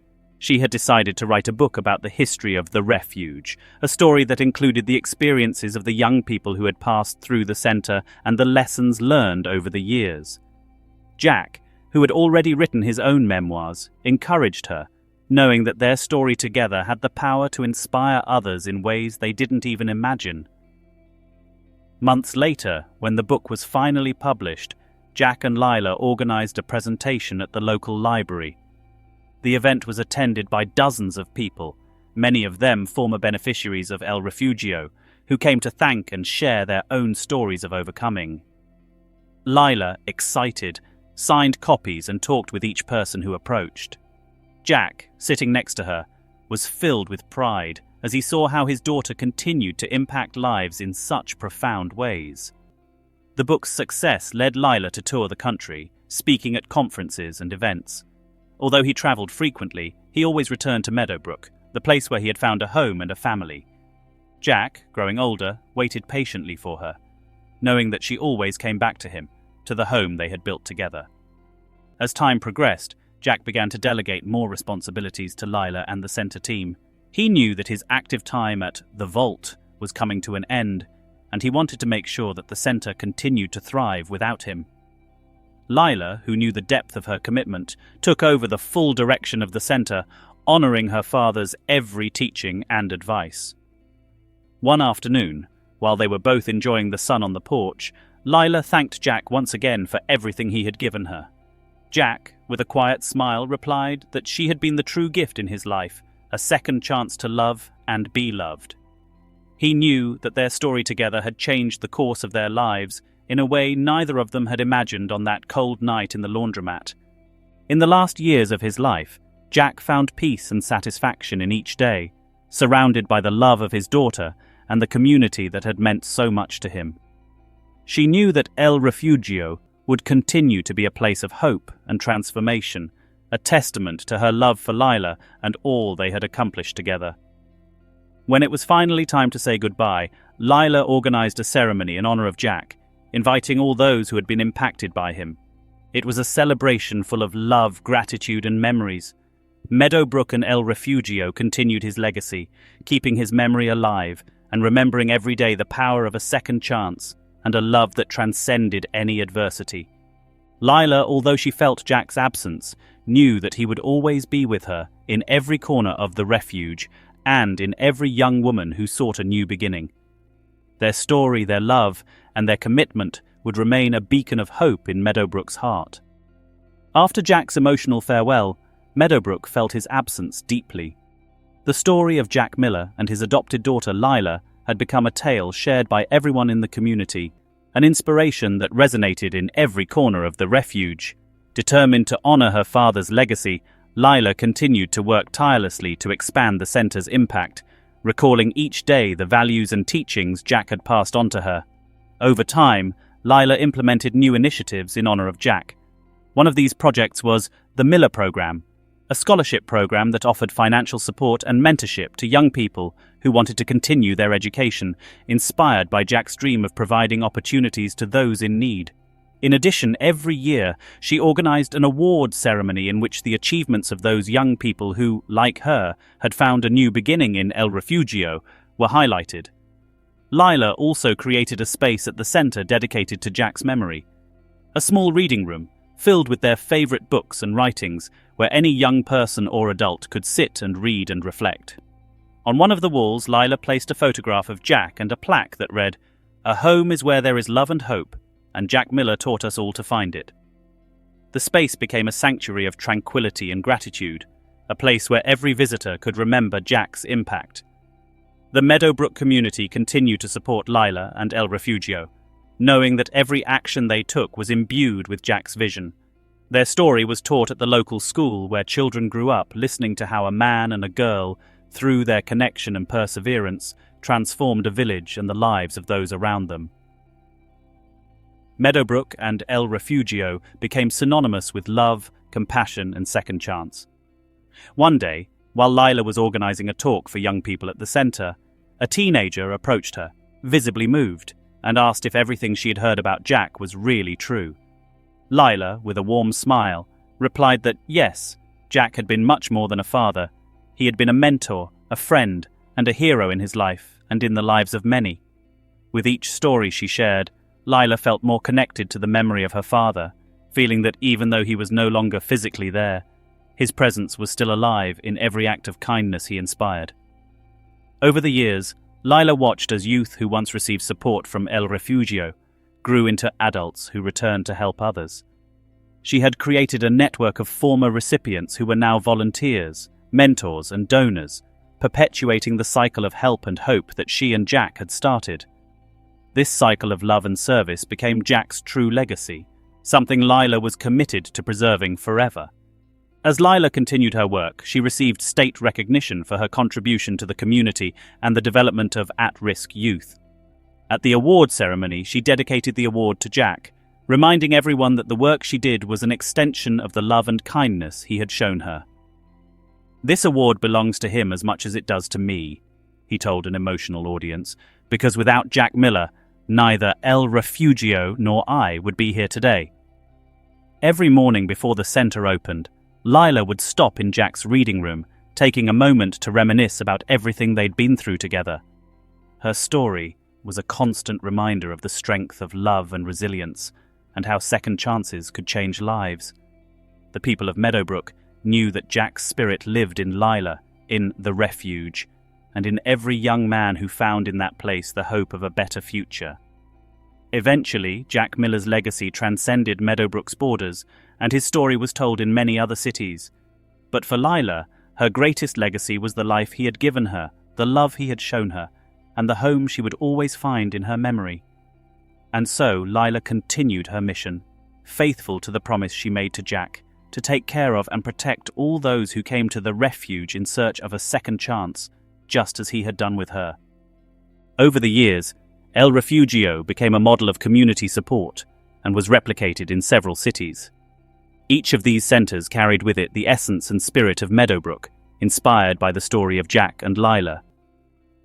She had decided to write a book about the history of the refuge, a story that included the experiences of the young people who had passed through the center and the lessons learned over the years. Jack, who had already written his own memoirs, encouraged her, knowing that their story together had the power to inspire others in ways they didn't even imagine. Months later, when the book was finally published, Jack and Lila organized a presentation at the local library. The event was attended by dozens of people, many of them former beneficiaries of El Refugio, who came to thank and share their own stories of overcoming. Lila, excited, signed copies and talked with each person who approached. Jack, sitting next to her, was filled with pride as he saw how his daughter continued to impact lives in such profound ways. The book's success led Lila to tour the country, speaking at conferences and events. Although he travelled frequently, he always returned to Meadowbrook, the place where he had found a home and a family. Jack, growing older, waited patiently for her, knowing that she always came back to him, to the home they had built together. As time progressed, Jack began to delegate more responsibilities to Lila and the centre team. He knew that his active time at the Vault was coming to an end, and he wanted to make sure that the centre continued to thrive without him. Lila, who knew the depth of her commitment, took over the full direction of the centre, honouring her father's every teaching and advice. One afternoon, while they were both enjoying the sun on the porch, Lila thanked Jack once again for everything he had given her. Jack, with a quiet smile, replied that she had been the true gift in his life, a second chance to love and be loved. He knew that their story together had changed the course of their lives in a way neither of them had imagined on that cold night in the laundromat. In the last years of his life, Jack found peace and satisfaction in each day, surrounded by the love of his daughter and the community that had meant so much to him. She knew that El Refugio would continue to be a place of hope and transformation, a testament to her love for Lila and all they had accomplished together. When it was finally time to say goodbye, Lila organized a ceremony in honor of Jack, inviting all those who had been impacted by him. It was a celebration full of love, gratitude, and memories. Meadowbrook and El Refugio continued his legacy, keeping his memory alive and remembering every day the power of a second chance and a love that transcended any adversity. Lila, although she felt Jack's absence, knew that he would always be with her in every corner of the refuge and in every young woman who sought a new beginning. Their story, their love, and their commitment would remain a beacon of hope in Meadowbrook's heart. After Jack's emotional farewell, Meadowbrook felt his absence deeply. The story of Jack Miller and his adopted daughter Lila had become a tale shared by everyone in the community, an inspiration that resonated in every corner of the refuge. Determined to honor her father's legacy, Lila continued to work tirelessly to expand the center's impact, recalling each day the values and teachings Jack had passed on to her. Over time, Lila implemented new initiatives in honor of Jack. One of these projects was the Miller Program, a scholarship program that offered financial support and mentorship to young people who wanted to continue their education, inspired by Jack's dream of providing opportunities to those in need. In addition, every year, she organized an award ceremony in which the achievements of those young people who, like her, had found a new beginning in El Refugio were highlighted. Lila also created a space at the center dedicated to Jack's memory. A small reading room, filled with their favorite books and writings, where any young person or adult could sit and read and reflect. On one of the walls, Lila placed a photograph of Jack and a plaque that read, "A home is where there is love and hope, and Jack Miller taught us all to find it." The space became a sanctuary of tranquility and gratitude, a place where every visitor could remember Jack's impact. The Meadowbrook community continued to support Lila and El Refugio, knowing that every action they took was imbued with Jack's vision. Their story was taught at the local school where children grew up listening to how a man and a girl, through their connection and perseverance, transformed a village and the lives of those around them. Meadowbrook and El Refugio became synonymous with love, compassion, and second chance. One day, while Lila was organizing a talk for young people at the center, a teenager approached her, visibly moved, and asked if everything she had heard about Jack was really true. Lila, with a warm smile, replied that yes, Jack had been much more than a father. He had been a mentor, a friend, and a hero in his life and in the lives of many. With each story she shared, Lila felt more connected to the memory of her father, feeling that even though he was no longer physically there, his presence was still alive in every act of kindness he inspired. Over the years, Lila watched as youth who once received support from El Refugio grew into adults who returned to help others. She had created a network of former recipients who were now volunteers, mentors, and donors, perpetuating the cycle of help and hope that she and Jack had started. This cycle of love and service became Jack's true legacy, something Lila was committed to preserving forever. As Lila continued her work, she received state recognition for her contribution to the community and the development of at-risk youth. At the award ceremony, she dedicated the award to Jack, reminding everyone that the work she did was an extension of the love and kindness he had shown her. "This award belongs to him as much as it does to me," he told an emotional audience, "because without Jack Miller, neither El Refugio nor I would be here today." Every morning before the center opened, Lila would stop in Jack's reading room, taking a moment to reminisce about everything they'd been through together. Her story was a constant reminder of the strength of love and resilience, and how second chances could change lives. The people of Meadowbrook knew that Jack's spirit lived in Lila, in the refuge, and in every young man who found in that place the hope of a better future. Eventually, Jack Miller's legacy transcended Meadowbrook's borders, and his story was told in many other cities. But for Lila, her greatest legacy was the life he had given her, the love he had shown her, and the home she would always find in her memory. And so Lila continued her mission, faithful to the promise she made to Jack, to take care of and protect all those who came to the refuge in search of a second chance, just as he had done with her. Over the years, El Refugio became a model of community support and was replicated in several cities. Each of these centers carried with it the essence and spirit of Meadowbrook, inspired by the story of Jack and Lila.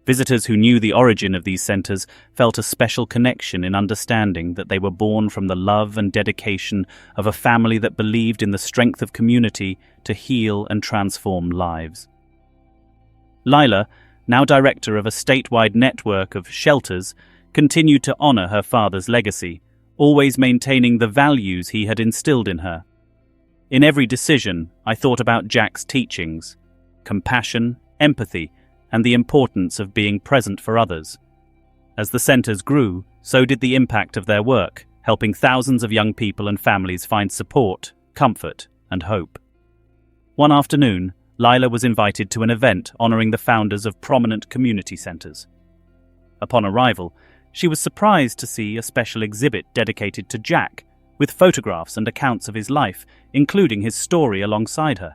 Visitors who knew the origin of these centers felt a special connection in understanding that they were born from the love and dedication of a family that believed in the strength of community to heal and transform lives. Lila, now director of a statewide network of shelters, continued to honor her father's legacy, always maintaining the values he had instilled in her. In every decision, I thought about Jack's teachings: compassion, empathy, and the importance of being present for others. As the centers grew, so did the impact of their work, helping thousands of young people and families find support, comfort, and hope. One afternoon, Lila was invited to an event honoring the founders of prominent community centers. Upon arrival, She was surprised to see a special exhibit dedicated to Jack, with photographs and accounts of his life, including his story alongside her.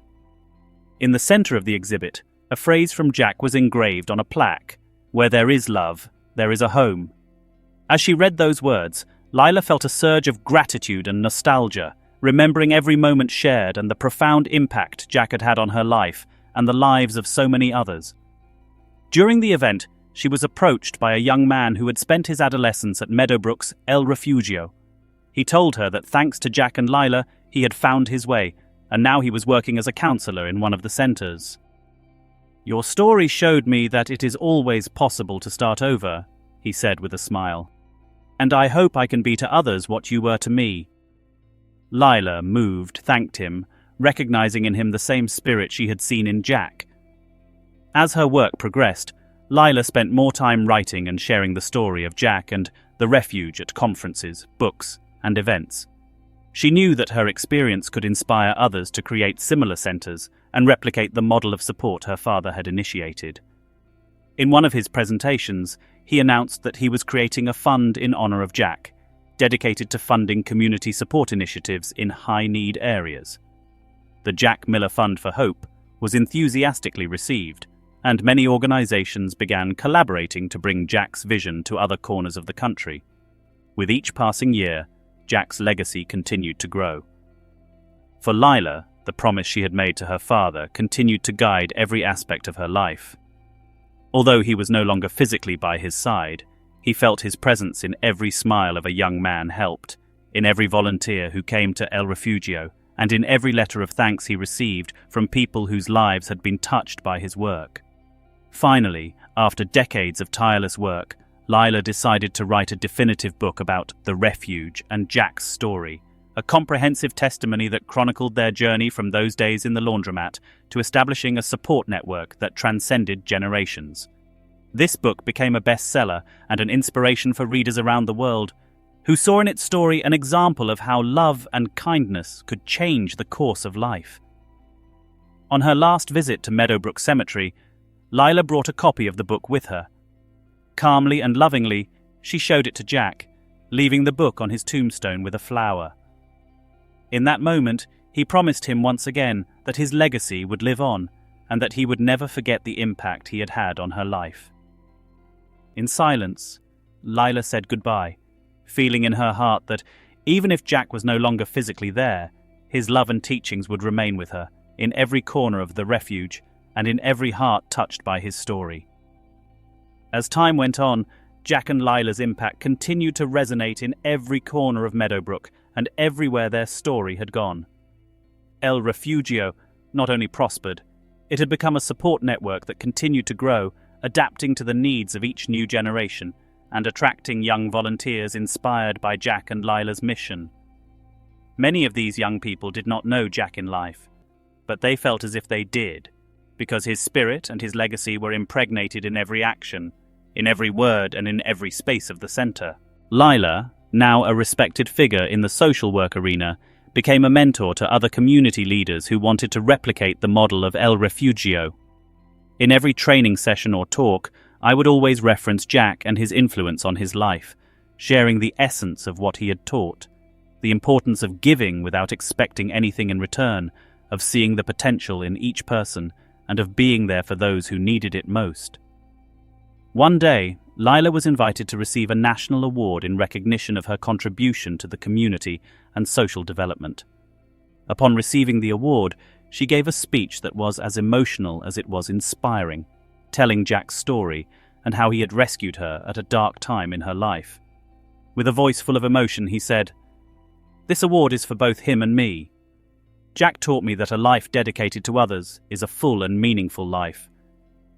In the center of the exhibit, a phrase from Jack was engraved on a plaque: "Where there is love, there is a home." As she read those words, Lila felt a surge of gratitude and nostalgia, remembering every moment shared and the profound impact Jack had had on her life and the lives of so many others. During the event, she was approached by a young man who had spent his adolescence at Meadowbrook's El Refugio. He told her that thanks to Jack and Lila, he had found his way, and now he was working as a counselor in one of the centers. "Your story showed me that it is always possible to start over," he said with a smile. "And I hope I can be to others what you were to me." Lila, moved, thanked him, recognizing in him the same spirit she had seen in Jack. As her work progressed, Lila spent more time writing and sharing the story of Jack and the refuge at conferences, books, and events. She knew that her experience could inspire others to create similar centers and replicate the model of support her father had initiated. In one of his presentations, he announced that he was creating a fund in honor of Jack, dedicated to funding community support initiatives in high-need areas. The Jack Miller Fund for Hope was enthusiastically received, and many organizations began collaborating to bring Jack's vision to other corners of the country. With each passing year, Jack's legacy continued to grow. For Lila, the promise she had made to her father continued to guide every aspect of her life. Although he was no longer physically by his side, he felt his presence in every smile of a young man helped, in every volunteer who came to El Refugio, and in every letter of thanks he received from people whose lives had been touched by his work. Finally, after decades of tireless work, Lila decided to write a definitive book about the refuge and Jack's story, a comprehensive testimony that chronicled their journey from those days in the laundromat to establishing a support network that transcended generations. This book became a bestseller and an inspiration for readers around the world, who saw in its story an example of how love and kindness could change the course of life. On her last visit to Meadowbrook Cemetery, Lila brought a copy of the book with her. Calmly and lovingly, she showed it to Jack, leaving the book on his tombstone with a flower. In that moment, he promised him once again that his legacy would live on, and that he would never forget the impact he had had on her life. In silence, Lila said goodbye, feeling in her heart that, even if Jack was no longer physically there, his love and teachings would remain with her, in every corner of the refuge, and in every heart touched by his story. As time went on, Jack and Lila's impact continued to resonate in every corner of Meadowbrook and everywhere their story had gone. El Refugio not only prospered, it had become a support network that continued to grow, adapting to the needs of each new generation and attracting young volunteers inspired by Jack and Lila's mission. Many of these young people did not know Jack in life, but they felt as if they did, because his spirit and his legacy were impregnated in every action, in every word and in every space of the center. Lila, now a respected figure in the social work arena, became a mentor to other community leaders who wanted to replicate the model of El Refugio. In every training session or talk, I would always reference Jack and his influence on his life, sharing the essence of what he had taught, the importance of giving without expecting anything in return, of seeing the potential in each person, and of being there for those who needed it most. One day, Lila was invited to receive a national award in recognition of her contribution to the community and social development. Upon receiving the award, she gave a speech that was as emotional as it was inspiring, telling Jack's story and how he had rescued her at a dark time in her life. With a voice full of emotion, he said, "This award is for both him and me. Jack taught me that a life dedicated to others is a full and meaningful life.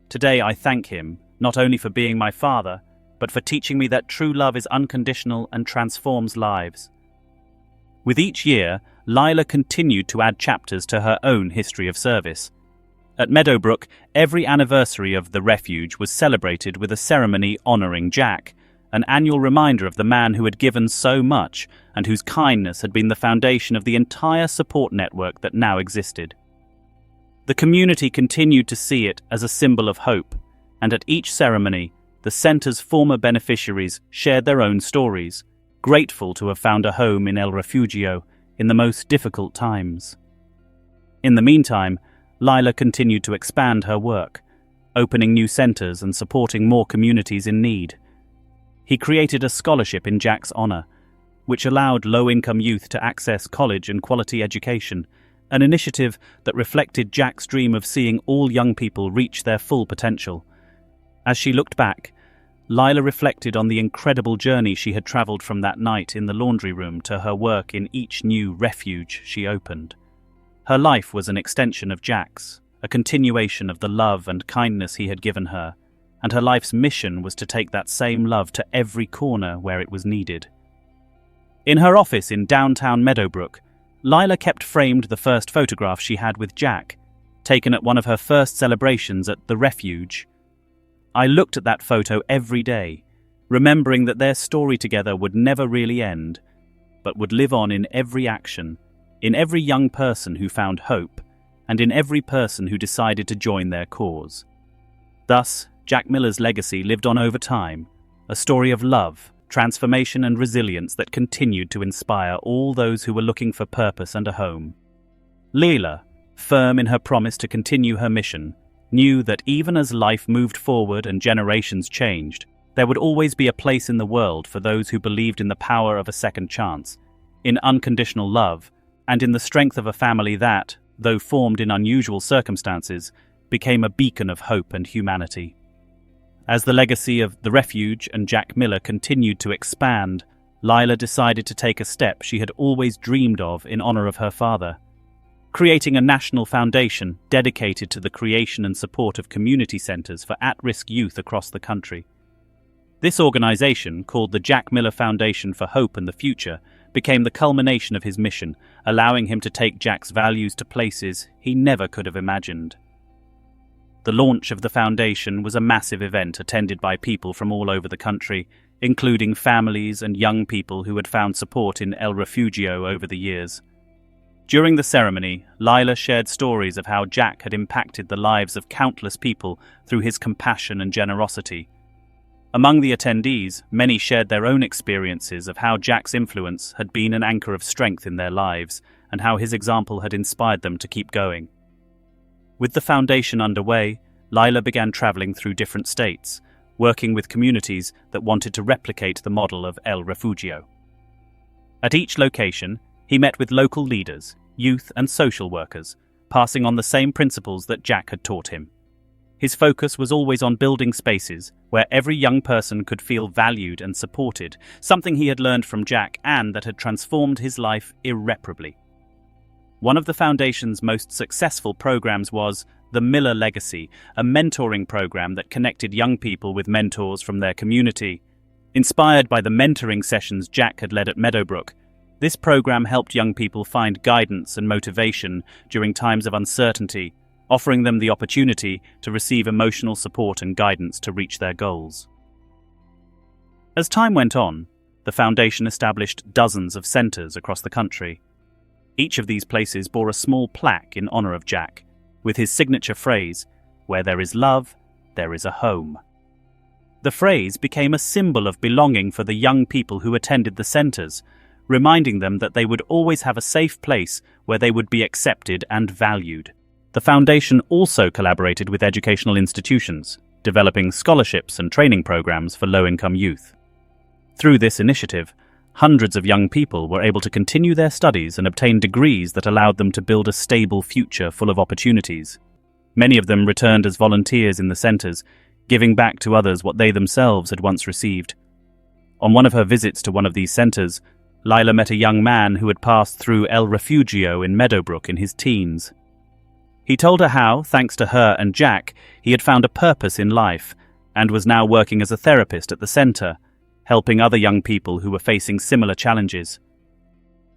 Today I thank him, not only for being my father, but for teaching me that true love is unconditional and transforms lives." With each year, Lila continued to add chapters to her own history of service. At Meadowbrook, every anniversary of the refuge was celebrated with a ceremony honoring Jack, an annual reminder of the man who had given so much and whose kindness had been the foundation of the entire support network that now existed. The community continued to see it as a symbol of hope, and at each ceremony, the center's former beneficiaries shared their own stories, grateful to have found a home in El Refugio in the most difficult times. In the meantime, Lila continued to expand her work, opening new centers and supporting more communities in need. He created a scholarship in Jack's honor, which allowed low-income youth to access college and quality education, an initiative that reflected Jack's dream of seeing all young people reach their full potential. As she looked back, Lila reflected on the incredible journey she had traveled from that night in the laundry room to her work in each new refuge she opened. Her life was an extension of Jack's, a continuation of the love and kindness he had given her, and her life's mission was to take that same love to every corner where it was needed. In her office in downtown Meadowbrook, Lila kept framed the first photograph she had with Jack, taken at one of her first celebrations at the refuge. I looked at that photo every day, remembering that their story together would never really end, but would live on in every action, in every young person who found hope, and in every person who decided to join their cause. Thus, Jack Miller's legacy lived on over time, a story of love, transformation and resilience that continued to inspire all those who were looking for purpose and a home. Lila, firm in her promise to continue her mission, knew that even as life moved forward and generations changed, there would always be a place in the world for those who believed in the power of a second chance, in unconditional love, and in the strength of a family that, though formed in unusual circumstances, became a beacon of hope and humanity. As the legacy of The Refuge and Jack Miller continued to expand, Lila decided to take a step she had always dreamed of in honor of her father, creating a national foundation dedicated to the creation and support of community centers for at-risk youth across the country. This organization, called the Jack Miller Foundation for Hope and the Future, became the culmination of his mission, allowing him to take Jack's values to places he never could have imagined. The launch of the foundation was a massive event attended by people from all over the country, including families and young people who had found support in El Refugio over the years. During the ceremony, Lila shared stories of how Jack had impacted the lives of countless people through his compassion and generosity. Among the attendees, many shared their own experiences of how Jack's influence had been an anchor of strength in their lives and how his example had inspired them to keep going. With the foundation underway, Lila began traveling through different states, working with communities that wanted to replicate the model of El Refugio. At each location, he met with local leaders, youth and social workers, passing on the same principles that Jack had taught him. His focus was always on building spaces where every young person could feel valued and supported, something he had learned from Jack and that had transformed his life irreparably. One of the Foundation's most successful programs was the Miller Legacy, a mentoring program that connected young people with mentors from their community. Inspired by the mentoring sessions Jack had led at Meadowbrook, this program helped young people find guidance and motivation during times of uncertainty, offering them the opportunity to receive emotional support and guidance to reach their goals. As time went on, the Foundation established dozens of centers across the country. Each of these places bore a small plaque in honor of Jack, with his signature phrase, "Where there is love, there is a home." The phrase became a symbol of belonging for the young people who attended the centers, reminding them that they would always have a safe place where they would be accepted and valued. The Foundation also collaborated with educational institutions, developing scholarships and training programs for low-income youth. Through this initiative, hundreds of young people were able to continue their studies and obtain degrees that allowed them to build a stable future full of opportunities. Many of them returned as volunteers in the centers, giving back to others what they themselves had once received. On one of her visits to one of these centers, Lila met a young man who had passed through El Refugio in Meadowbrook in his teens. He told her how, thanks to her and Jack, he had found a purpose in life and was now working as a therapist at the center, helping other young people who were facing similar challenges.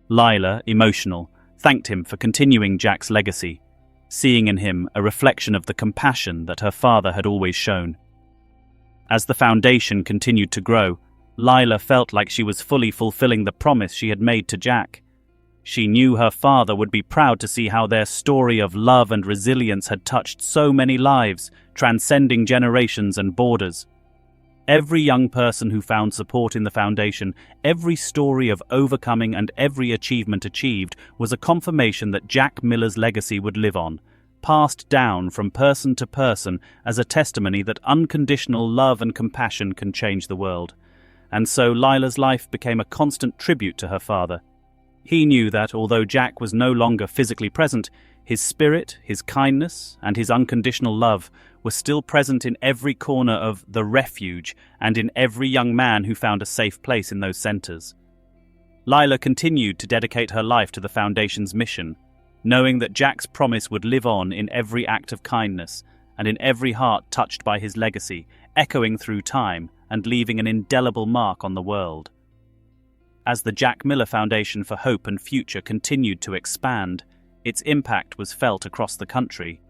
Lila, emotional, thanked him for continuing Jack's legacy, seeing in him a reflection of the compassion that her father had always shown. As the foundation continued to grow, Lila felt like she was fully fulfilling the promise she had made to Jack. She knew her father would be proud to see how their story of love and resilience had touched so many lives, transcending generations and borders. Every young person who found support in the foundation, every story of overcoming and every achievement achieved was a confirmation that Jack Miller's legacy would live on, passed down from person to person as a testimony that unconditional love and compassion can change the world. And so Lila's life became a constant tribute to her father. He knew that, although Jack was no longer physically present, his spirit, his kindness, and his unconditional love were still present in every corner of the refuge and in every young man who found a safe place in those centers. Lila continued to dedicate her life to the Foundation's mission, knowing that Jack's promise would live on in every act of kindness and in every heart touched by his legacy, echoing through time and leaving an indelible mark on the world. As the Jack Miller Foundation for Hope and Future continued to expand, its impact was felt across the country.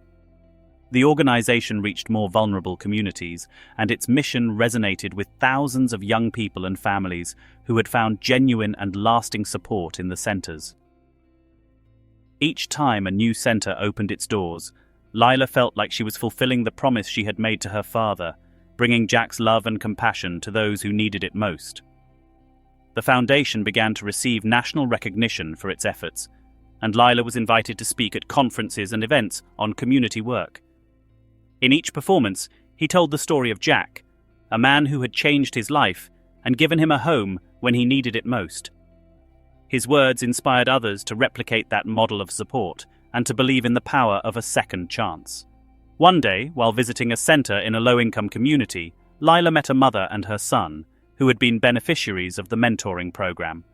The organization reached more vulnerable communities, and its mission resonated with thousands of young people and families who had found genuine and lasting support in the centers. Each time a new center opened its doors, Lila felt like she was fulfilling the promise she had made to her father, bringing Jack's love and compassion to those who needed it most. The foundation began to receive national recognition for its efforts, and Lila was invited to speak at conferences and events on community work. In each performance, he told the story of Jack, a man who had changed his life and given him a home when he needed it most. His words inspired others to replicate that model of support and to believe in the power of a second chance. One day, while visiting a center in a low-income community, Lila met a mother and her son, who had been beneficiaries of the mentoring program.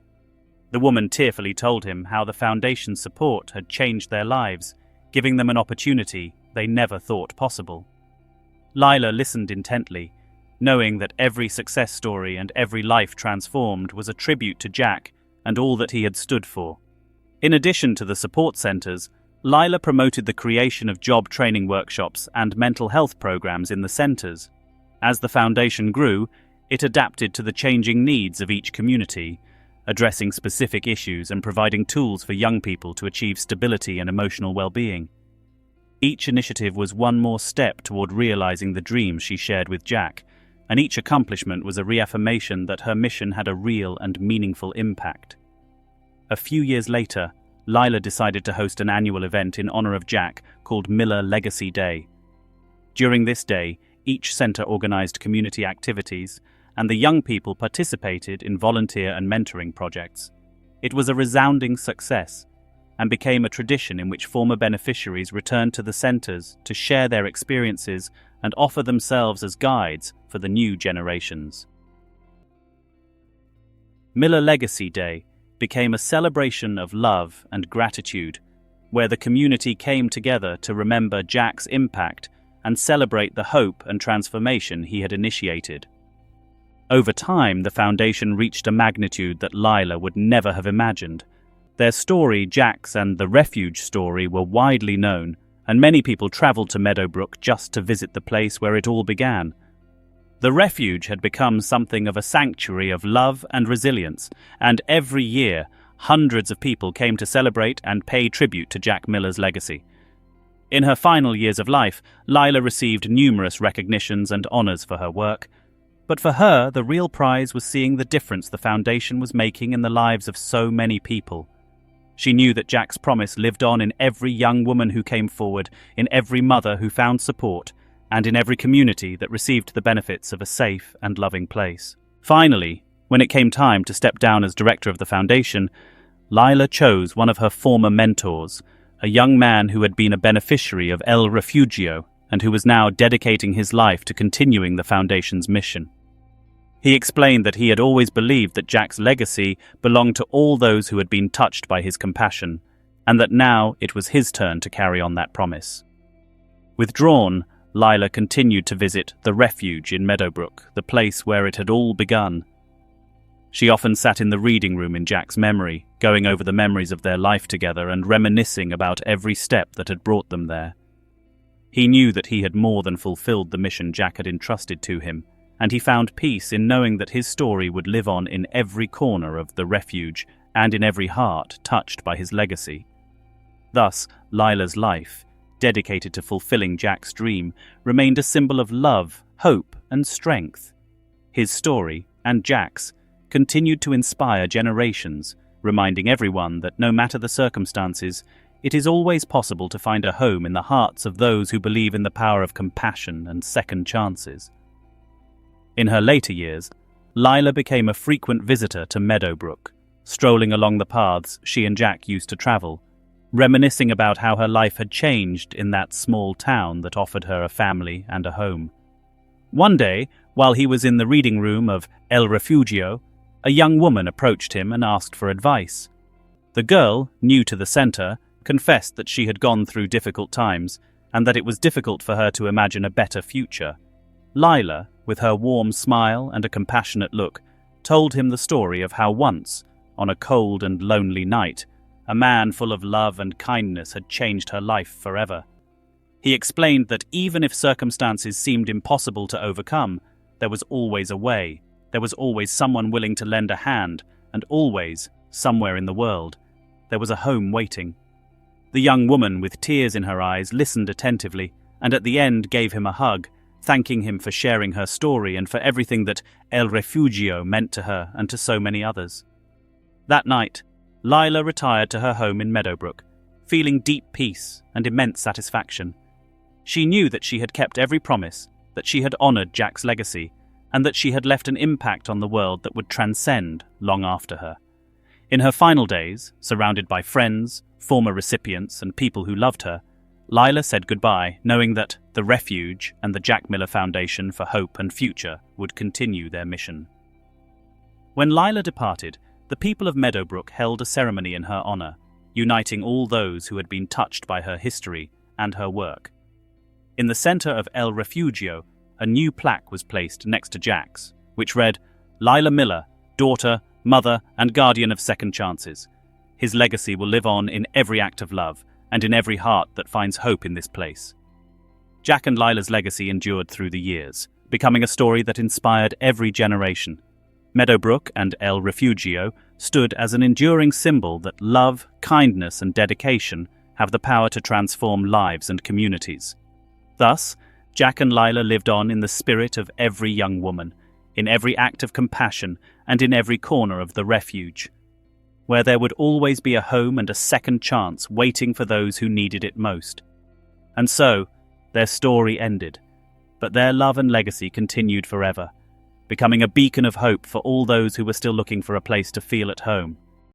The woman tearfully told him how the foundation's support had changed their lives, giving them an opportunity they never thought possible. Lila listened intently, knowing that every success story and every life transformed was a tribute to Jack and all that he had stood for. In addition to the support centers, Lila promoted the creation of job training workshops and mental health programs in the centers. As the foundation grew, it adapted to the changing needs of each community, addressing specific issues and providing tools for young people to achieve stability and emotional well-being. Each initiative was one more step toward realizing the dreams she shared with Jack, and each accomplishment was a reaffirmation that her mission had a real and meaningful impact. A few years later, Lila decided to host an annual event in honor of Jack called Miller Legacy Day. During this day, each center organized community activities, and the young people participated in volunteer and mentoring projects. It was a resounding success, and became a tradition in which former beneficiaries returned to the centers to share their experiences and offer themselves as guides for the new generations. Miller Legacy Day became a celebration of love and gratitude, where the community came together to remember Jack's impact and celebrate the hope and transformation he had initiated. Over time, the foundation reached a magnitude that Lila would never have imagined. Their story, Jack's and the Refuge story, were widely known, and many people traveled to Meadowbrook just to visit the place where it all began. The Refuge had become something of a sanctuary of love and resilience, and every year, hundreds of people came to celebrate and pay tribute to Jack Miller's legacy. In her final years of life, Lila received numerous recognitions and honors for her work, but for her, the real prize was seeing the difference the foundation was making in the lives of so many people. She knew that Jack's promise lived on in every young woman who came forward, in every mother who found support, and in every community that received the benefits of a safe and loving place. Finally, when it came time to step down as director of the foundation, Lila chose one of her former mentors, a young man who had been a beneficiary of El Refugio and who was now dedicating his life to continuing the foundation's mission. He explained that he had always believed that Jack's legacy belonged to all those who had been touched by his compassion, and that now it was his turn to carry on that promise. Withdrawn, Lila continued to visit the Refuge in Meadowbrook, the place where it had all begun. She often sat in the reading room in Jack's memory, going over the memories of their life together and reminiscing about every step that had brought them there. He knew that he had more than fulfilled the mission Jack had entrusted to him, and he found peace in knowing that his story would live on in every corner of the Refuge and in every heart touched by his legacy. Thus, Lila's life, dedicated to fulfilling Jack's dream, remained a symbol of love, hope, and strength. His story, and Jack's, continued to inspire generations, reminding everyone that no matter the circumstances, it is always possible to find a home in the hearts of those who believe in the power of compassion and second chances. In her later years, Lila became a frequent visitor to Meadowbrook, strolling along the paths she and Jack used to travel, reminiscing about how her life had changed in that small town that offered her a family and a home. One day, while he was in the reading room of El Refugio, a young woman approached him and asked for advice. The girl, new to the center, confessed that she had gone through difficult times and that it was difficult for her to imagine a better future. Lila, with her warm smile and a compassionate look, told him the story of how once, on a cold and lonely night, a man full of love and kindness had changed her life forever. He explained that even if circumstances seemed impossible to overcome, there was always a way, there was always someone willing to lend a hand, and always, somewhere in the world, there was a home waiting. The young woman, with tears in her eyes, listened attentively, and at the end gave him a hug, thanking him for sharing her story and for everything that El Refugio meant to her and to so many others. That night, Lila retired to her home in Meadowbrook, feeling deep peace and immense satisfaction. She knew that she had kept every promise, that she had honored Jack's legacy, and that she had left an impact on the world that would transcend long after her. In her final days, surrounded by friends, former recipients, and people who loved her, Lila said goodbye, knowing that the Refuge and the Jack Miller Foundation for Hope and Future would continue their mission. When Lila departed, the people of Meadowbrook held a ceremony in her honor, uniting all those who had been touched by her history and her work. In the center of El Refugio, a new plaque was placed next to Jack's, which read, "Lila Miller, daughter, mother, and guardian of second chances. His legacy will live on in every act of love, and in every heart that finds hope in this place." Jack and Lila's legacy endured through the years, becoming a story that inspired every generation. Meadowbrook and El Refugio stood as an enduring symbol that love, kindness, and dedication have the power to transform lives and communities. Thus, Jack and Lila lived on in the spirit of every young woman, in every act of compassion, and in every corner of the refuge, where there would always be a home and a second chance waiting for those who needed it most. And so, their story ended, but their love and legacy continued forever, becoming a beacon of hope for all those who were still looking for a place to feel at home.